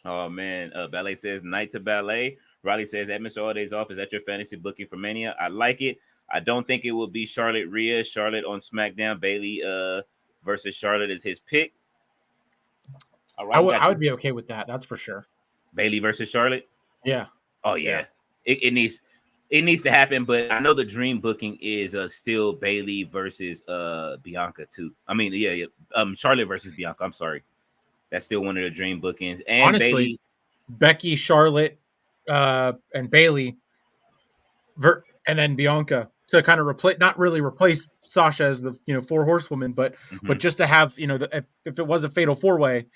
Oh man, Ballet says night to ballet. Riley says at Mr. All Days Off, is that your fantasy booking for Mania? I like it. I don't think it will be Charlotte Rhea. Charlotte on SmackDown. Bailey versus Charlotte is his pick. All right, I would be okay with that. That's for sure. Bailey versus Charlotte. Yeah. Oh yeah, it needs to happen. But I know the dream booking is still Bailey versus Bianca too. I mean, yeah. Charlotte versus Bianca. I'm sorry, that's still one of the dream bookings. And honestly, Bailey, Becky, Charlotte, and Bailey, and then Bianca to kind of not really replace Sasha as the 4 horsewoman, but just to have if it was a fatal 4-way,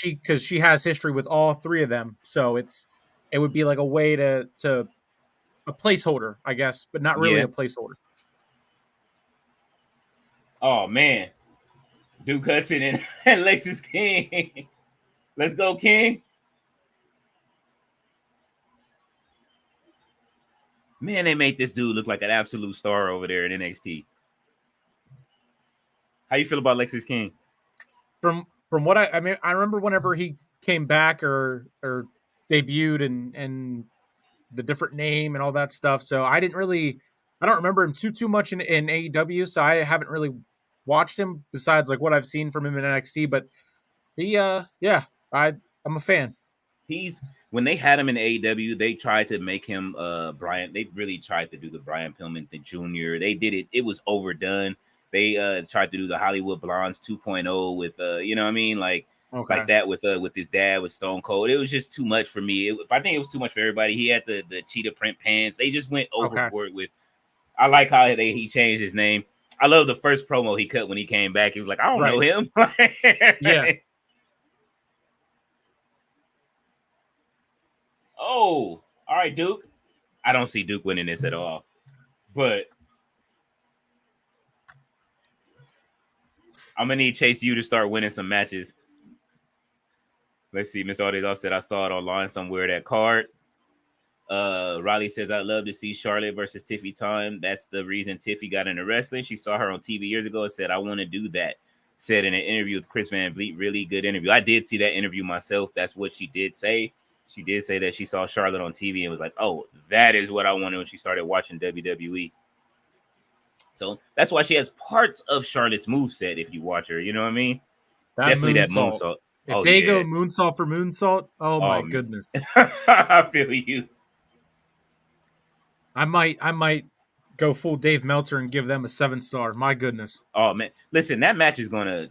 because she has history with all 3 of them, so it would be like a way to a placeholder, I guess, but not really a placeholder. Oh man, Duke Hudson and Lexis King. Let's go, King. Man, they made this dude look like an absolute star over there in NXT. How you feel about Lexis King? From what I mean, I remember whenever he came back or debuted and the different name and all that stuff. So I don't remember him too much in AEW. So I haven't really watched him besides like what I've seen from him in NXT. But I'm a fan. When they had him in AEW, they tried to make him Brian. They really tried to do the Brian Pillman Jr. They did it. It was overdone. They tried to do the Hollywood Blondes 2.0 with you know what I mean, like that with his dad with Stone Cold. It was just too much for me. I think it was too much for everybody. He had the cheetah print pants. They just went overboard with. I like how he changed his name. I love the first promo he cut when he came back. He was like, I don't know him. Yeah. Oh, all right, Duke. I don't see Duke winning this at all. But I'm going to need Chase U to start winning some matches. Let's see. Mr. Audi's said I saw it online somewhere, that card. Riley says, I'd love to see Charlotte versus Tiffy time. That's the reason Tiffy got into wrestling. She saw her on TV years ago and said, I want to do that. Said in an interview with Chris Van Vliet, really good interview. I did see that interview myself. That's what she did say. She did say that she saw Charlotte on TV and was like, oh, that is what I wanted when she started watching WWE. So that's why she has parts of Charlotte's moveset if you watch her. You know what I mean? Definitely that moonsault. If they go moonsault for moonsault, my goodness. I feel you. I might go full Dave Meltzer and give them a 7-star. My goodness. Oh man, listen, that match is gonna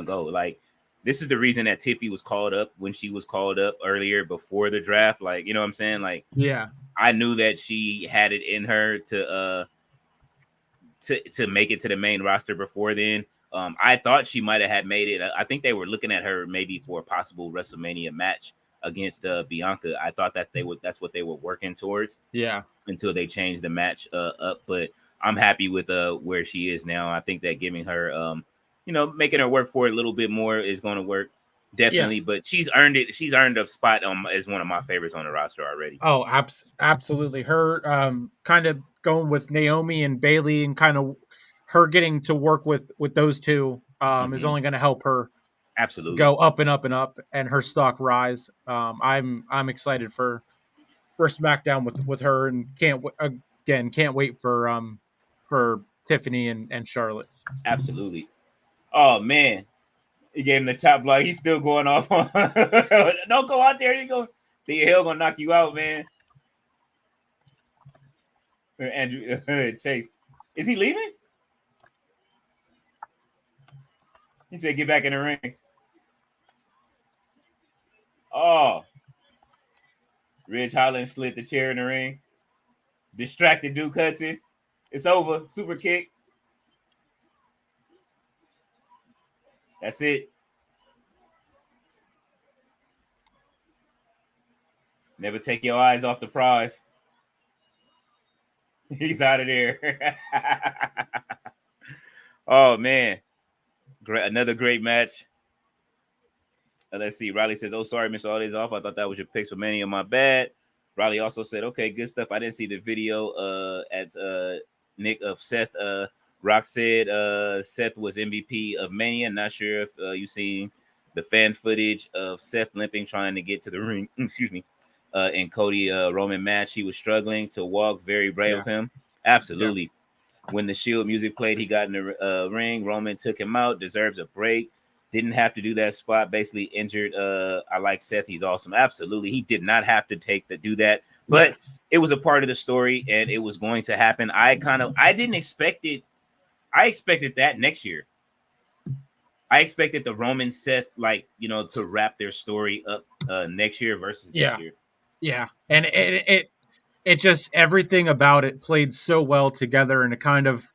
go. Like, this is the reason that Tiffy was called up when she was called up earlier before the draft. Like, you know what I'm saying? Like, yeah, I knew that she had it in her to make it to the main roster before then. I thought she might have had made it. I think they were looking at her maybe for a possible WrestleMania match against Bianca. I thought that that's what they were working towards. Yeah. Until they changed the match up, but I'm happy with where she is now. I think that giving her making her work for it a little bit more is going to work definitely. Yeah. But she's earned it. She's earned a spot as one of my favorites on the roster already. Oh, absolutely. Her kind of going with Naomi and Bailey and kind of her getting to work with those two is only going to help her Absolutely. go up and up and up, and her stock rise. I'm excited for SmackDown with her, and can't wait for Tiffany and Charlotte. Absolutely. Oh man, he gave him the chop block. He's still going off on. Don't go out there. You go. The hell gonna knock you out, man. Andrew Chase, is he leaving? He said, "Get back in the ring." Oh, Ridge Holland slid the chair in the ring. Distracted Duke Hudson. It's over. Super kick. That's it. Never take your eyes off the prize. He's out of there. Oh man, great! Another great match. Let's see. Riley says, "Oh, sorry, missed all these off. I thought that was your picks for many of my bad." Riley also said, "Okay, good stuff. I didn't see the video at Nick of Seth. Rock said Seth was MVP of Mania. Not sure if you seen the fan footage of Seth limping trying to get to the ring. Excuse me. In Cody Roman match, he was struggling to walk. Very brave of him. Absolutely. Yeah. When the Shield music played, he got in the ring. Roman took him out. Deserves a break. Didn't have to do that spot. Basically injured. I like Seth. He's awesome. Absolutely. He did not have to do that, but it was a part of the story and it was going to happen. I didn't expect it. I expected that next year. I expected the Roman Seth, to wrap their story up next year versus this year. Yeah. And it just, everything about it played so well together, and it kind of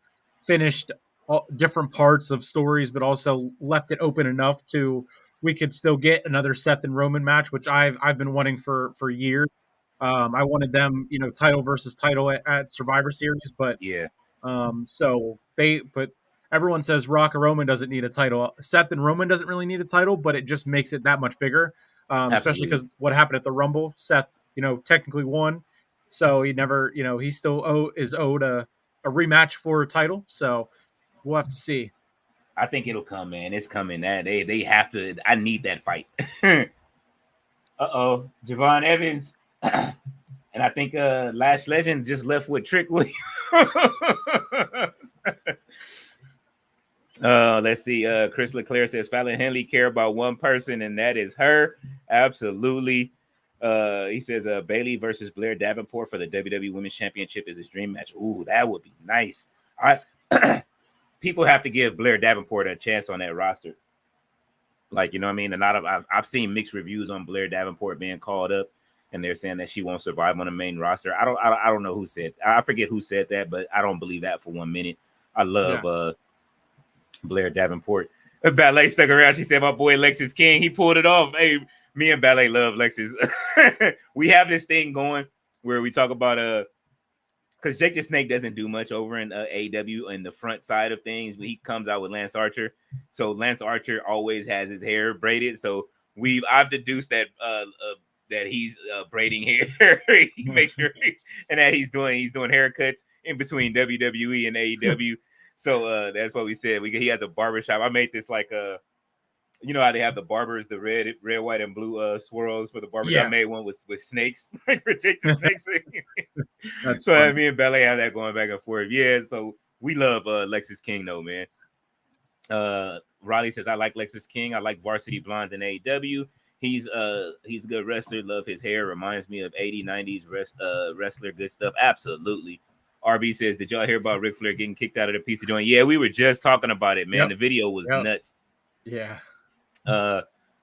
finished all different parts of stories, but also left it open enough to we could still get another Seth and Roman match, which I've been wanting for years. I wanted them, title versus title at Survivor Series, but but everyone says Rock and Roman doesn't need a title. Seth and Roman doesn't really need a title, but it just makes it that much bigger, especially because what happened at the Rumble. Seth, technically won, so he never, he still is owed a rematch for a title. So we'll have to see. I think it'll come, man. It's coming. That they have to. I need that fight. Javon Evans, and I think Lash Legend just left with Trick Williams. Let's see. Chris Leclerc says Fallon Henley care about one person, and that is her. Absolutely. He says Bailey versus Blair Davenport for the WWE Women's Championship is his dream match. Ooh, that would be nice. People have to give Blair Davenport a chance on that roster. Like, you know what I mean? I've seen mixed reviews on Blair Davenport being called up, and they're saying that she won't survive on the main roster. I don't know who said. I forget who said that, but I don't believe that for 1 minute. I love Blair Davenport. Ballet stuck around. She said, "My boy Lexus King, he pulled it off." Hey, me and Ballet love Lexus. We have this thing going where we talk about because Jake the Snake doesn't do much over in AEW in the front side of things, but he comes out with Lance Archer. So Lance Archer always has his hair braided. So I've deduced that that he's braiding hair. He makes sure and that he's doing haircuts in between WWE and AEW. So that's what we said. He has a barbershop. I made this like you know how they have the barbers, the red, white, and blue swirls for the barbers. Yeah. I made one with snakes, like for Jake the Snakes. That's so funny. Me and Ballet have that going back and forth. Yeah, so we love Lexus King though, man. Riley says, I like Lexus King. I like Varsity Blondes in AEW. He's a good wrestler. Love his hair. Reminds me of 80s, 90s wrestler. Good stuff. Absolutely. RB says, did y'all hear about Ric Flair getting kicked out of the pizza joint? Yeah, we were just talking about it, man. Yep. The video was nuts. Yeah.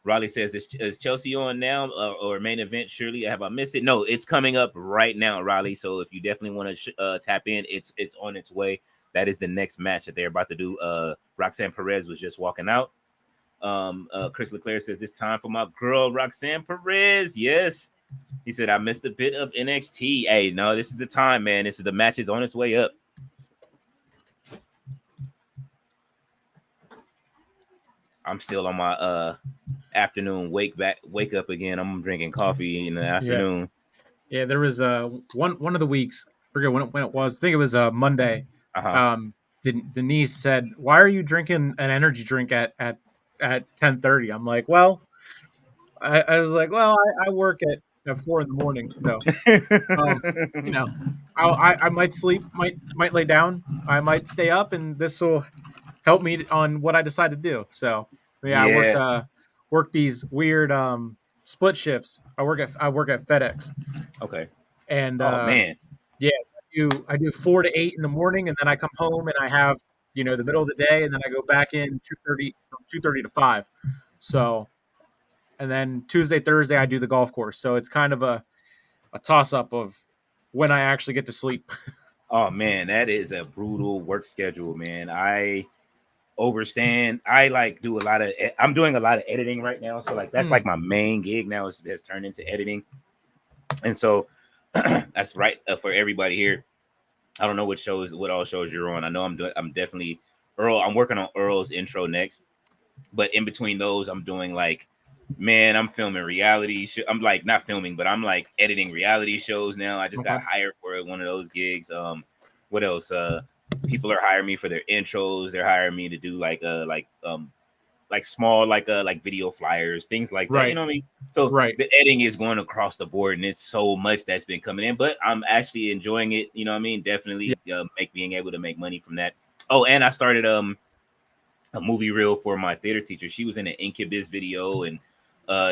Riley says, is Chealsea on now or main event? Surely have I missed it? No, it's coming up right now, Riley. So if you definitely want to tap in, it's on its way. That is the next match that they're about to do. Roxanne Perez was just walking out. Chris Leclerc says, it's time for my girl, Roxanne Perez. Yes. He said, I missed a bit of NXT. Hey, no, this is the time, man. This is the match is on its way up. I'm still on my afternoon wake up again. I'm drinking coffee in the afternoon. Yeah, there was one of the weeks. I forget when it was. I think it was Monday. Uh-huh. Denise said, "Why are you drinking an energy drink at at 10:30. I'm like, well, I was like, well, I work at 4 in the morning, so you know, I might sleep, might lay down, I might stay up, and this will help me on what I decide to do. So yeah, Yeah. work these weird split shifts. I work at FedEx, Okay. and Oh man. yeah, I do 4 to 8 in the morning, and then I come home and I have the middle of the day, and then I go back in 2:30 from 2:30 to 5. So and then Tuesday, Thursday I do the golf course. So it's kind of a toss up of when I actually get to sleep. Oh man, that is a brutal work schedule, man. I overstand. I like do a lot of. I'm doing a lot of editing right now, so like that's like my main gig now. Has turned into editing, and so that's right for everybody here. I don't know what all shows you're on. I know I'm doing. I'm definitely Earl. I'm working on Earl's intro next, but in between those, I'm doing like, man, I'm filming reality. I'm like not filming, but I'm like editing reality shows now. I just got hired for one of those gigs. What else? People are hiring me for their intros. They're hiring me to do like small like video flyers, things like that. Right. You know what I mean? So Right. the editing is going across the board, and it's so much that's been coming in. But I'm actually enjoying it. You know what I mean? Definitely being able to make money from that. Oh, and I started a movie reel for my theater teacher. She was in an Incubus video, and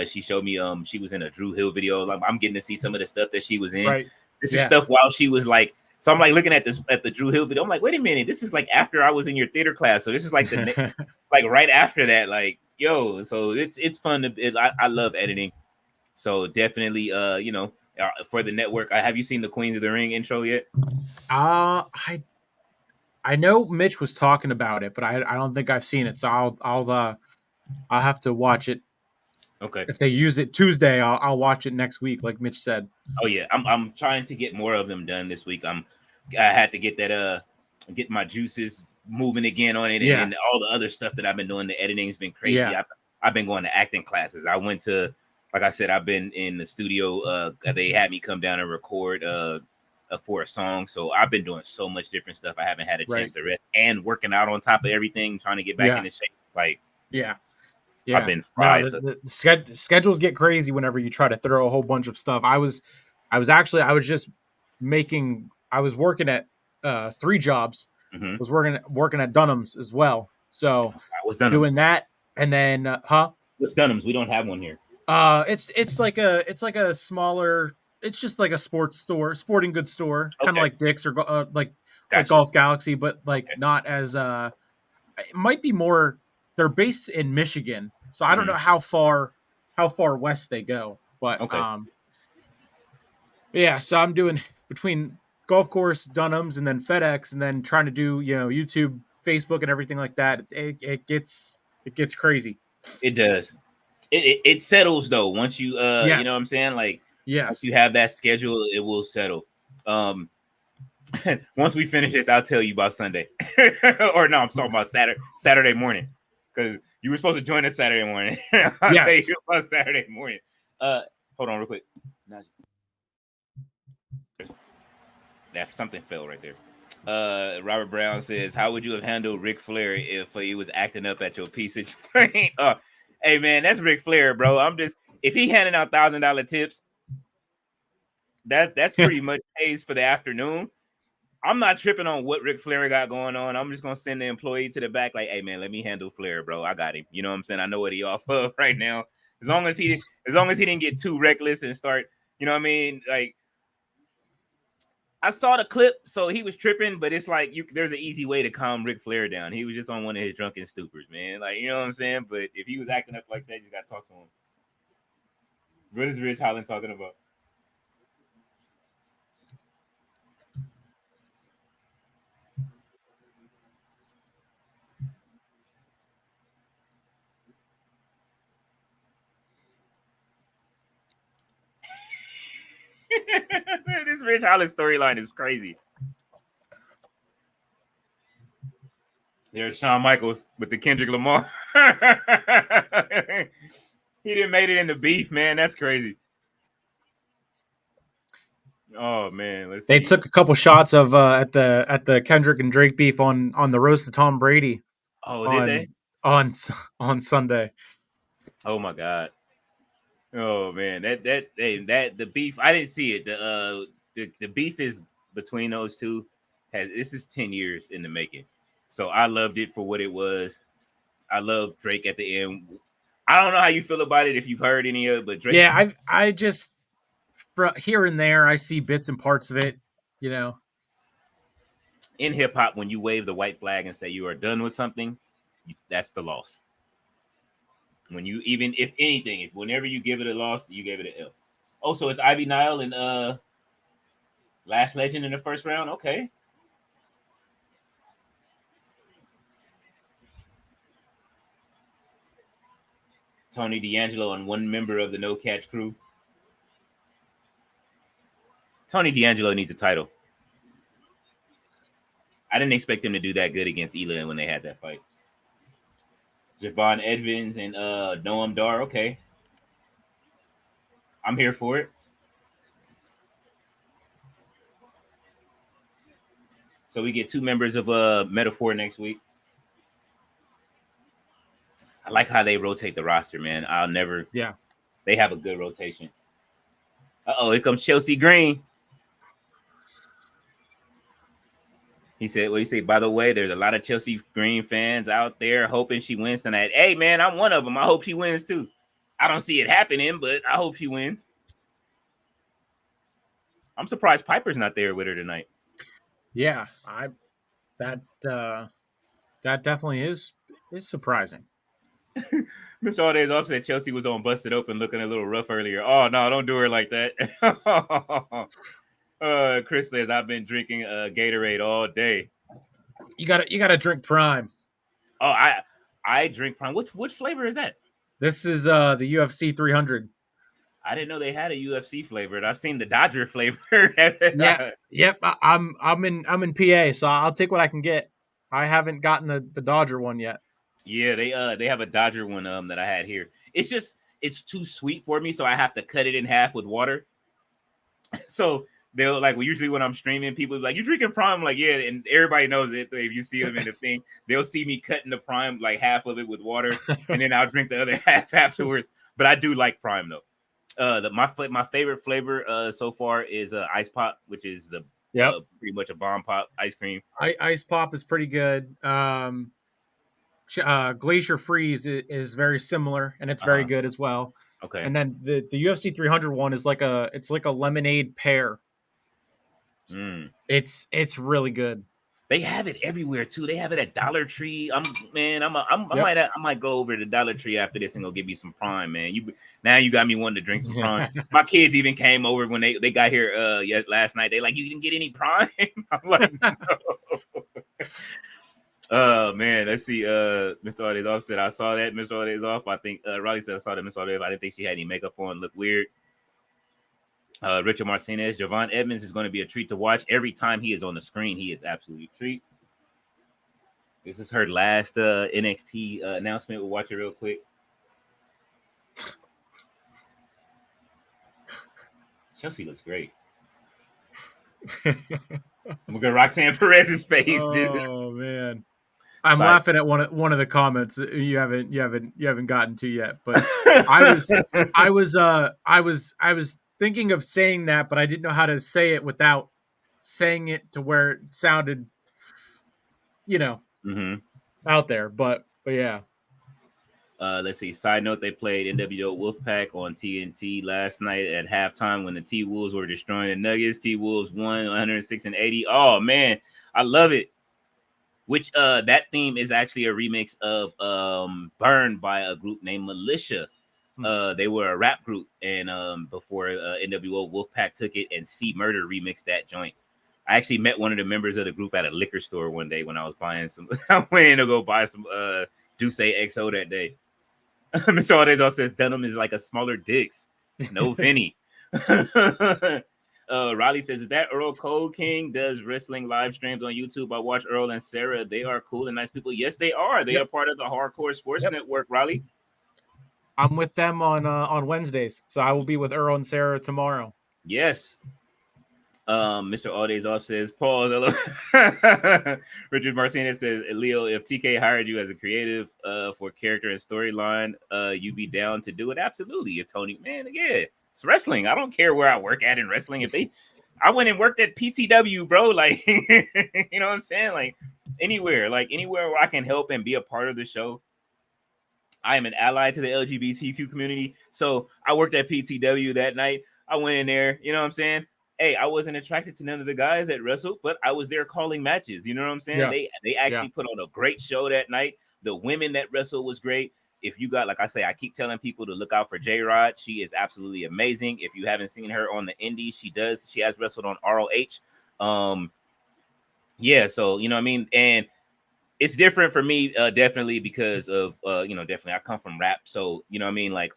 she showed me she was in a Drew Hill video. Like I'm getting to see some of the stuff that she was in. Right. This is stuff while she was like. So I'm like looking at the Drew Hill video. I'm like, wait a minute, this is like after I was in your theater class. So this is like the like right after that. Like, yo, so it's fun to. I love editing. So definitely, for the network. Have you seen the Queens of the Ring intro yet? I know Mitch was talking about it, but I don't think I've seen it. So I'll have to watch it. Okay. If they use it Tuesday, I'll watch it next week, like Mitch said. Oh yeah, I'm trying to get more of them done this week. I had to get that get my juices moving again on it, and then all the other stuff that I've been doing. The editing has been crazy. Yeah. I've been going to acting classes. I went to, like I said, I've been in the studio. They had me come down and record for a song. So I've been doing so much different stuff. I haven't had a chance to rest, and working out on top of everything, trying to get back into shape. Like I've been fried. No, the schedules get crazy whenever you try to throw a whole bunch of stuff. I was working at 3 jobs. Mm-hmm. Was working at Dunham's as well. So what's Dunham's? Doing that, and then what's Dunham's? We don't have one here. It's like a smaller. It's just like a sporting goods store, kind of like Dick's or like Golf Galaxy, but like not as it might be more. They're based in Michigan, so I don't know how far west they go, but yeah. So I'm doing between golf course, Dunham's, and then FedEx, and then trying to do YouTube, Facebook, and everything like that. It gets crazy. It does. It settles though once you you know what I'm saying, like once you have that schedule, it will settle. Once we finish this, I'll tell you about Sunday. Or no, I'm talking about Saturday morning, because you were supposed to join us Saturday morning. I'll tell you about Saturday morning. Hold on real quick. That something fell right there. Robert Brown says, how would you have handled Ric Flair if he was acting up at your piece of train? Hey man, that's Ric Flair, bro. If he handing out $1,000 tips, that's pretty much pays for the afternoon. I'm not tripping on what Ric Flair got going on. I'm just gonna send the employee to the back, like, hey man, let me handle Flair, bro. I got him. You know what I'm saying? I know what he off of right now. As long as he didn't get too reckless and start, you know what I mean? Like, I saw the clip, so he was tripping, but it's like there's an easy way to calm Ric Flair down. He was just on one of his drunken stupors, man. Like, you know what I'm saying? But if he was acting up like that, you just gotta talk to him. What is Rich Holland talking about? This Rich Holland storyline is crazy. There's Shawn Michaels with the Kendrick Lamar. He didn't made it in the beef, man. That's crazy. Oh man, They took a couple shots of at the Kendrick and Drake beef on the roast of Tom Brady. Oh, did they? on Sunday. Oh my god. Oh man, that the beef. I didn't see it. The beef is between those two. This is 10 years in the making. So I loved it for what it was. I love Drake at the end. I don't know how you feel about it if you've heard any of it, but Drake Yeah, I just here and there I see bits and parts of it. You know. in hip hop, when you wave the white flag and say you are done with something, that's the loss. When you even if anything, if whenever you give it a loss, you gave it an L. Oh, so it's Ivy Nile and Last Legend in the first round. Okay. Tony D'Angelo and one member of the No Catch crew. Tony D'Angelo needs a title. I didn't expect him to do that good against Elan when they had that fight. Javon Edmonds and Noam Dar. Okay. I'm here for it. So we get two members of Metaphor next week. I like how they rotate the roster, man. I'll never. Yeah. They have a good rotation. Here comes Chealsea Green. He said, "Well, he said, by the way, there's a lot of Chealsea Green fans out there hoping she wins tonight. Hey, man, I'm one of them. I hope she wins too. I don't see it happening, but I hope she wins. I'm surprised Piper's not there with her tonight. Yeah, that definitely is surprising. Mr. Alday's offset Chealsea was on Busted Open looking a little rough earlier. Oh, no, don't do her like that. Chris says, I've been drinking Gatorade all day. You gotta drink Prime. Oh, I drink Prime. Which flavor is that? This is the UFC 300. I didn't know they had a UFC flavor. I've seen the Dodger flavor. Yep. I'm in PA, so I'll take what I can get. I haven't gotten the Dodger one yet. Yeah, they have a Dodger one that I had here. It's too sweet for me, so I have to cut it in half with water. So they'll like usually when I'm streaming, people are like, "You drinking Prime?" I'm like, yeah, and everybody knows it. If you see them in the thing, they'll see me cutting the Prime like half of it with water, and then I'll drink the other half afterwards. But I do like Prime though. My favorite flavor so far is Ice Pop, which is the pretty much a bomb pop ice cream. Ice Pop is pretty good. Glacier Freeze is very similar, and it's very good as well. Okay. And then the UFC 300 one is like a lemonade pear. It's really good. They have it everywhere too. They have it at Dollar Tree. I might go over to Dollar Tree after this and go give you some Prime, man. You got me wanting to drink some Prime. My kids even came over when they got here last night. They like, you didn't get any Prime? I'm like, no. Oh man, let's see. Mr. Alday's off said I saw that. Mr. Alday's off. I think Riley said I saw that. Mr. Alday. I didn't think she had any makeup on. Looked weird. Richard Martinez, Javon Edmonds is going to be a treat to watch. Every time he is on the screen, he is absolutely a treat. This is her last NXT announcement. We'll watch it real quick. Chealsea looks great. Look at Roxanne Perez's face, dude. Oh man, I'm laughing at one of the comments you haven't gotten to yet. But I was thinking of saying that, but I didn't know how to say it without saying it to where it sounded, out there. But yeah. Let's see. Side note: they played NWO Wolfpack on TNT last night at halftime when the T Wolves were destroying the Nuggets. T Wolves won 106-80. Oh man, I love it. Which that theme is actually a remix of "Burned" by a group named Militia. They were a rap group, and before NWO Wolfpack took it, and C Murder remixed that joint. I actually met one of the members of the group at a liquor store one day when I was buying some. I went in to go buy some Duce XO that day. Mr. Alday's says Dunham is like a smaller dicks. No Vinny. Riley says, is that Earl Code King does wrestling live streams on YouTube? I watch Earl and Sarah. They are cool and nice people. Yes, they are. They are part of the Hardcore Sports Network, Riley. I'm with them on Wednesdays, so I will be with Earl and Sarah tomorrow. Yes. Mr. All Days Off says, pause. Richard Martinez says, Leo, if TK hired you as a creative for character and storyline, you be down to do it? Absolutely. If Tony, man, yeah, it's wrestling. I don't care where I work at in wrestling. I went and worked at PTW, bro. Like, you know what I'm saying? Like anywhere where I can help and be a part of the show. I am an ally to the LGBTQ community. So I worked at PTW that night. I went in there, you know what I'm saying? Hey, I wasn't attracted to none of the guys that wrestled, but I was there calling matches. You know what I'm saying? Yeah. They actually put on a great show that night. The women that wrestled was great. If you got, like I say, I keep telling people to look out for J-Rod. She is absolutely amazing. If you haven't seen her on the indies, she has wrestled on ROH. Yeah, so you know what I mean? And it's different for me, definitely because of definitely I come from rap. So, you know what I mean? Like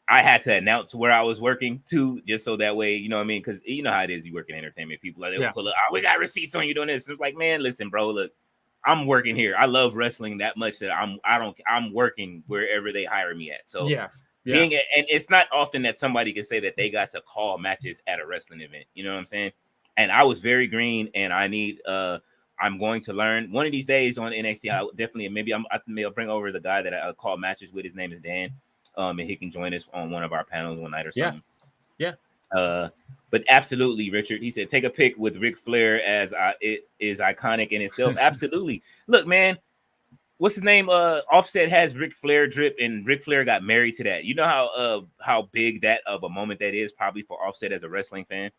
I had to announce where I was working too, just so that way, you know what I mean? Because you know how it is, you work in entertainment. People like they'll pull up, we got receipts on you doing this. It's like, man, listen, bro, look, I'm working here. I love wrestling that much that I'm working wherever they hire me at. So and it's not often that somebody can say that they got to call matches at a wrestling event. You know what I'm saying? And I was very green, and I'm going to learn one of these days on NXT. I definitely, I'll bring over the guy that I call matches with. His name is Dan. And he can join us on one of our panels one night or something. Yeah. But absolutely, Richard. He said, take a pic with Ric Flair as it is iconic in itself. Absolutely. Look, man, what's his name? Offset has Ric Flair drip, and Ric Flair got married to that. You know how big that of a moment that is probably for Offset as a wrestling fan.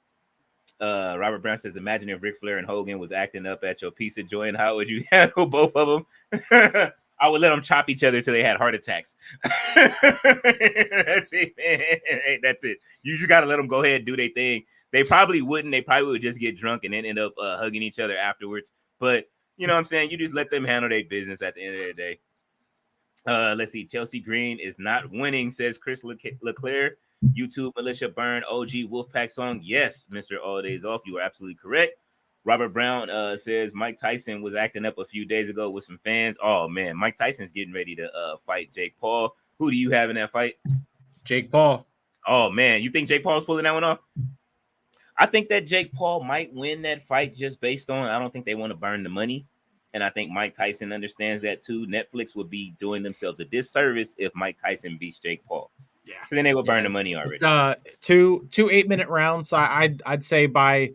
Robert Brown says, imagine if Ric Flair and Hogan was acting up at your pizza joint. How would you handle both of them? I would let them chop each other till they had heart attacks. That's it, man. That's it. You just got to let them go ahead and do their thing. They probably wouldn't. They probably would just get drunk and then end up hugging each other afterwards. But you know what I'm saying? You just let them handle their business at the end of the day. Let's see. Chelsea Green is not winning, says Chris Leclerc. YouTube Militia Burn OG Wolfpack song. Yes, Mr. All Days Off. You are absolutely correct. Robert Brown says Mike Tyson was acting up a few days ago with some fans. Oh man, Mike Tyson's getting ready to fight Jake Paul. Who do you have in that fight? Jake Paul. Oh man, you think Jake Paul's pulling that one off? I think that Jake Paul might win that fight just based on I don't think they want to burn the money. And I think Mike Tyson understands that too. Netflix would be doing themselves a disservice if Mike Tyson beats Jake Paul. Yeah. Then they will burn the money already. It's, two 8-minute rounds. I'd say by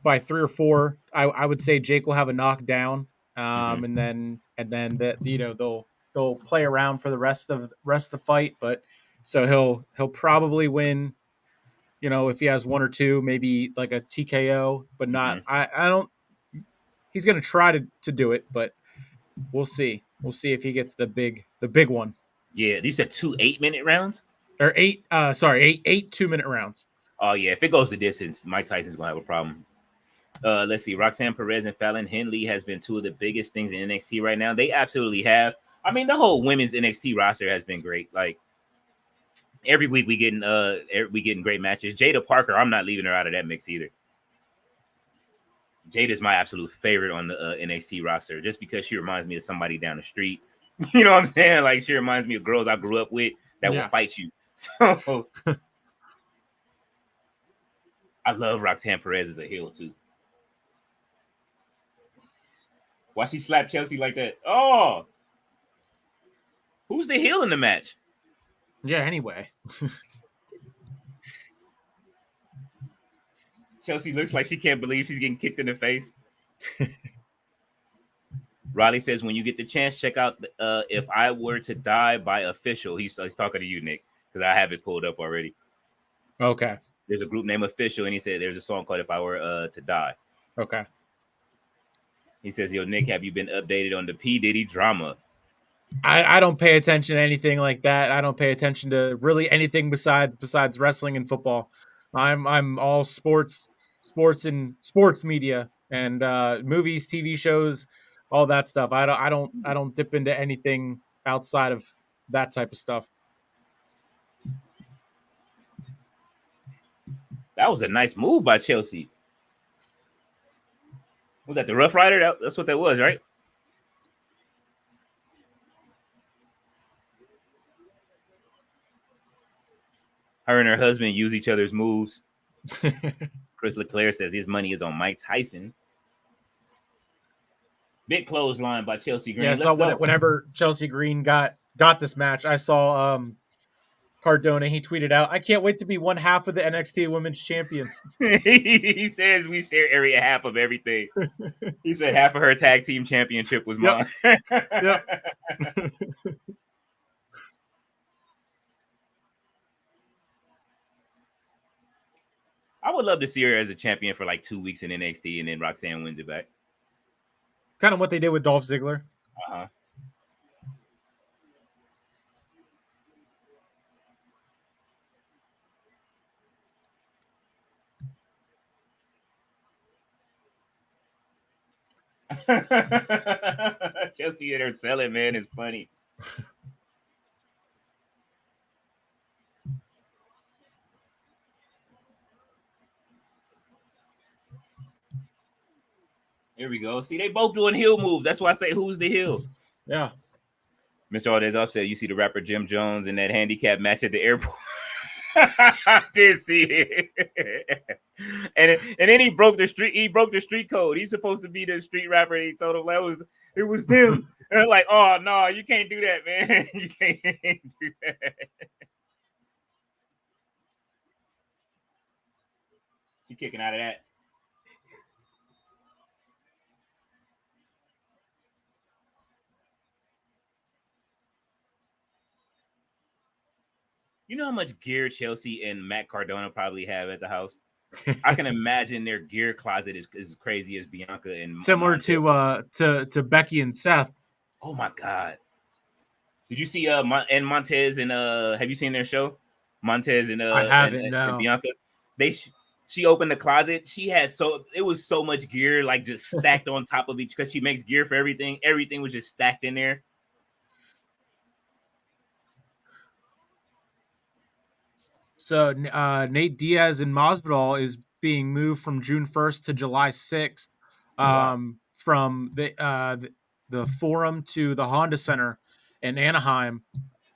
3 or 4, I would say Jake will have a knockdown. And then that they'll play around for the rest of the fight. But so he'll probably win. You know, if he has 1 or 2, maybe like a TKO, but not. I don't. He's going to try to do it, but we'll see. We'll see if he gets the big one. Yeah, these are 2 8-minute rounds. Or 8 2-minute rounds. Oh yeah, if it goes the distance, Mike Tyson's gonna have a problem. Let's see. Roxanne Perez and Fallon Henley has been 2 of the biggest things in NXT right now. They absolutely have. I mean, the whole women's NXT roster has been great. Like every week we getting great matches. Jada Parker, I'm not leaving her out of that mix either. Jada's my absolute favorite on the NXT roster just because she reminds me of somebody down the street. You know what I'm saying? Like she reminds me of girls I grew up with that will fight you. So I love Roxanne Perez as a heel too. Why she slapped Chealsea like that? Oh, who's the heel in the match? Yeah, anyway. Chealsea looks like she can't believe she's getting kicked in the face. Riley says, when you get the chance, check out If I Were to Die by Official. He's talking to you, Nick, because I have it pulled up already. Okay. There's a group named Official, and he said there's a song called If I Were to Die. Okay. He says, yo, Nick, have you been updated on the P. Diddy drama? I don't pay attention to anything like that. I don't pay attention to really anything besides wrestling and football. I'm all sports and sports media and movies, TV shows, all that stuff. I don't dip into anything outside of that type of stuff. That was a nice move by Chealsea. Was that the Rough Rider? That's what that was, right? Her and her husband use each other's moves. Chris Leclerc says his money is on Mike Tyson. Big clothesline by Chealsea Green. Yeah, Let's go. Whenever Chealsea Green got this match, I saw Cardona. He tweeted out, "I can't wait to be one half of the NXT Women's Champion." He says we share area half of everything. He said half of her tag team championship was mine. Yep. I would love to see her as a champion for like 2 weeks in NXT, and then Roxanne wins it back. Kind of what they did with Dolph Ziggler. Uh-huh. Chealsea and her selling, man, is funny. Here we go. See, they both doing heel moves. That's why I say, who's the heel? Yeah. Mr. Aldez upset. You see the rapper Jim Jones in that handicap match at the airport. I did see it. and then he broke the street code. He's supposed to be the street rapper. He told him it was them. And like, oh no, you can't do that, man. You can't do that. She kicking out of that. You know how much gear Chealsea and Matt Cardona probably have at the house? I can imagine their gear closet is as crazy as Bianca and similar to Becky and Seth. Oh my god! Did you see and Montez and have you seen their show? Montez and I haven't. and Bianca. She opened the closet. She had it was so much gear like just stacked on top of each because she makes gear for everything. Everything was just stacked in there. So Nate Diaz in Masvidal is being moved from June 1st to July 6th from the Forum to the Honda Center in Anaheim.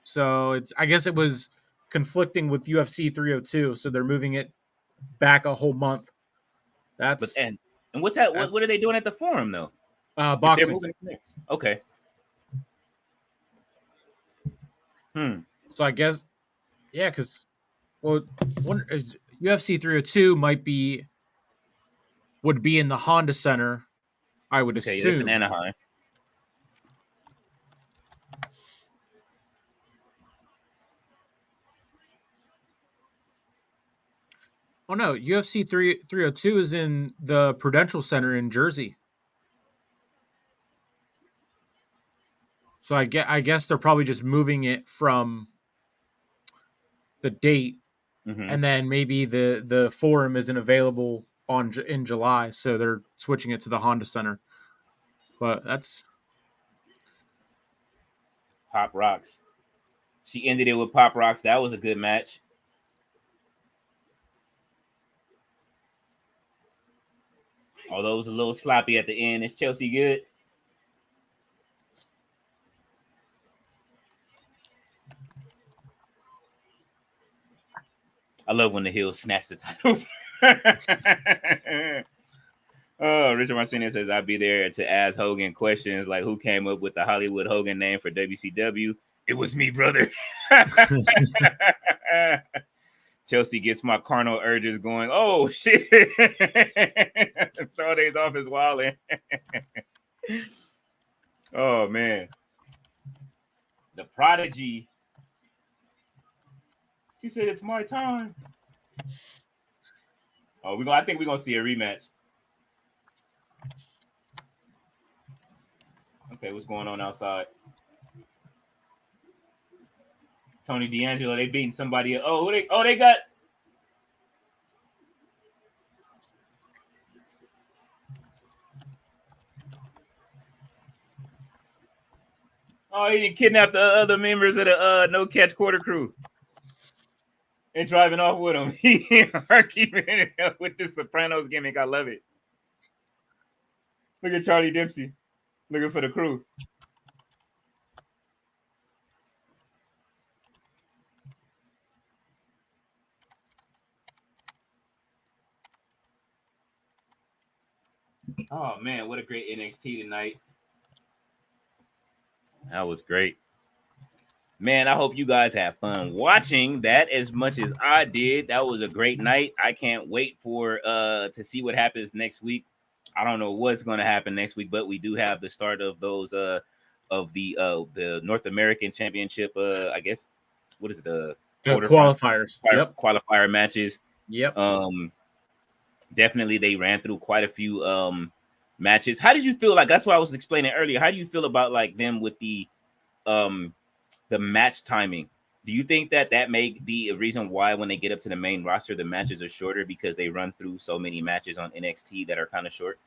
So I guess it was conflicting with UFC 302, so they're moving it back a whole month. And what's that? What are they doing at the Forum though? Boxing. Okay. So I guess, yeah, because UFC 302 would be in the Honda Center, I would assume. That's in Anaheim. Oh no, UFC 302 is in the Prudential Center in Jersey. So I guess they're probably just moving it from the date, and then maybe the Forum isn't available in July, so they're switching it to the Honda Center. But that's Pop Rocks. She ended it with Pop Rocks. That was a good match. Although it was a little sloppy at the end. Is Chealsea good? I love when the Hills snatch the title. Oh, Richard Martinez says, I'll be there to ask Hogan questions like who came up with the Hollywood Hogan name for WCW. It was me, brother. Chealsea gets my carnal urges going. Oh, shit. Saturday's off his wallet. Oh, man. The Prodigy. She said, it's my time. Oh, I think we're going to see a rematch. Okay, what's going on outside? Tony D'Angelo, they beating somebody. They got. Oh, he didn't kidnap the other members of the No Catch Quarter crew and driving off with him. He keeping it with this Sopranos gimmick. I love it. Look at Charlie Dempsey looking for the crew. Oh man, what a great NXT tonight. That was great. Man, I hope you guys have fun watching that as much as I did. That was a great night. I can't wait for to see what happens next week. I don't know what's going to happen next week, but we do have the start of those of the North American Championship. I guess what is it, the qualifiers? Yep. Qualifier matches. Yep. Definitely they ran through quite a few matches. How did you feel? Like that's what I was explaining earlier. How do you feel about like them with the match timing? Do you think that may be a reason why when they get up to the main roster, the matches are shorter because they run through so many matches on NXT that are kind of short?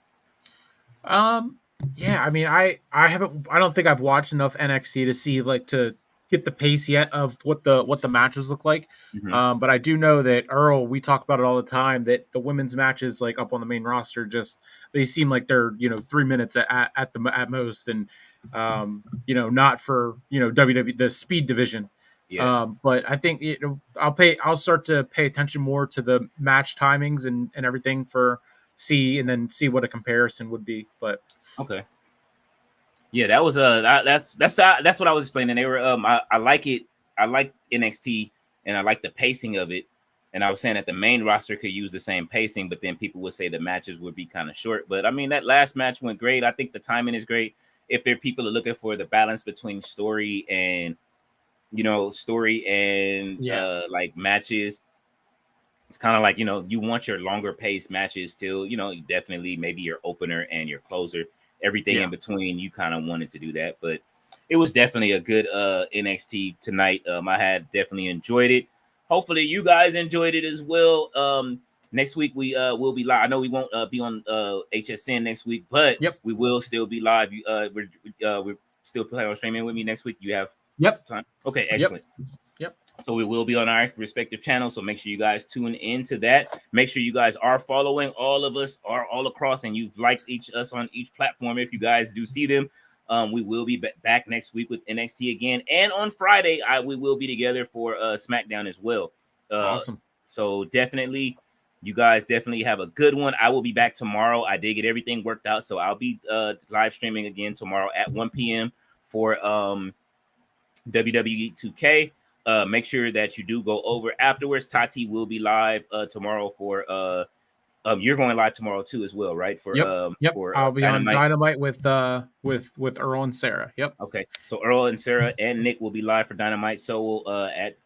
Yeah, I mean, I don't think I've watched enough NXT to see like to get the pace yet of what the matches look like. Mm-hmm. But I do know that Earl, we talk about it all the time, that the women's matches like up on the main roster just they seem like they're 3 minutes at most, and not for WWE the speed division. Yeah. But I think I'll start to pay attention more to the match timings and everything for see and then see what a comparison would be. But Okay. Yeah, that was that's what I was explaining. They were I like it. I like NXT and I like the pacing of it. And I was saying that the main roster could use the same pacing, but then people would say the matches would be kind of short. But I mean, that last match went great. I think the timing is great. If there are people are looking for the balance between story and like matches, it's kind of like you want your longer paced matches till definitely maybe your opener and your closer. Everything in between, you kind of wanted to do that, but it was definitely a good NXT tonight. I had definitely enjoyed it. Hopefully you guys enjoyed it as well. Next week we will be live. I know we won't be on HSN next week, but we will still be live. We're still planning on streaming with me next week. You have time? Okay, excellent. Yep. So we will be on our respective channels. So make sure you guys tune into that. Make sure you guys are following. All of us are all across, and you've liked us on each platform. If you guys do see them, we will be back next week with NXT again. And on Friday, we will be together for SmackDown as well. Awesome. So definitely, you guys definitely have a good one. I will be back tomorrow. I did get everything worked out. So I'll be live streaming again tomorrow at 1 p.m. for WWE 2K. Make sure that you do go over afterwards. Tati will be live tomorrow for you're going live tomorrow too as well, right? For for I'll be Dynamite. On Dynamite with Earl and Sarah. Yep. Okay. So Earl and Sarah and Nick will be live for Dynamite. So at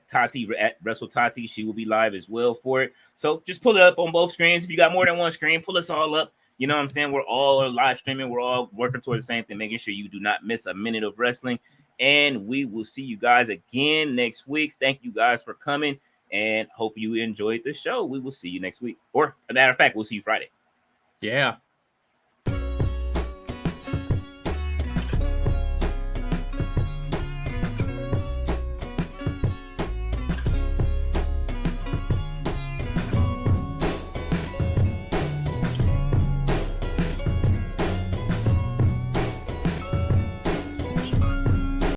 Tati at Wrestle Tati, she will be live as well for it. So just pull it up on both screens. If you got more than one screen, pull us all up. You know what I'm saying? We're all live streaming. We're all working towards the same thing, making sure you do not miss a minute of wrestling. And we will see you guys again next week. Thank you guys for coming, and hope you enjoyed the show. We will see you next week. Or, as a matter of fact, we'll see you Friday. Yeah.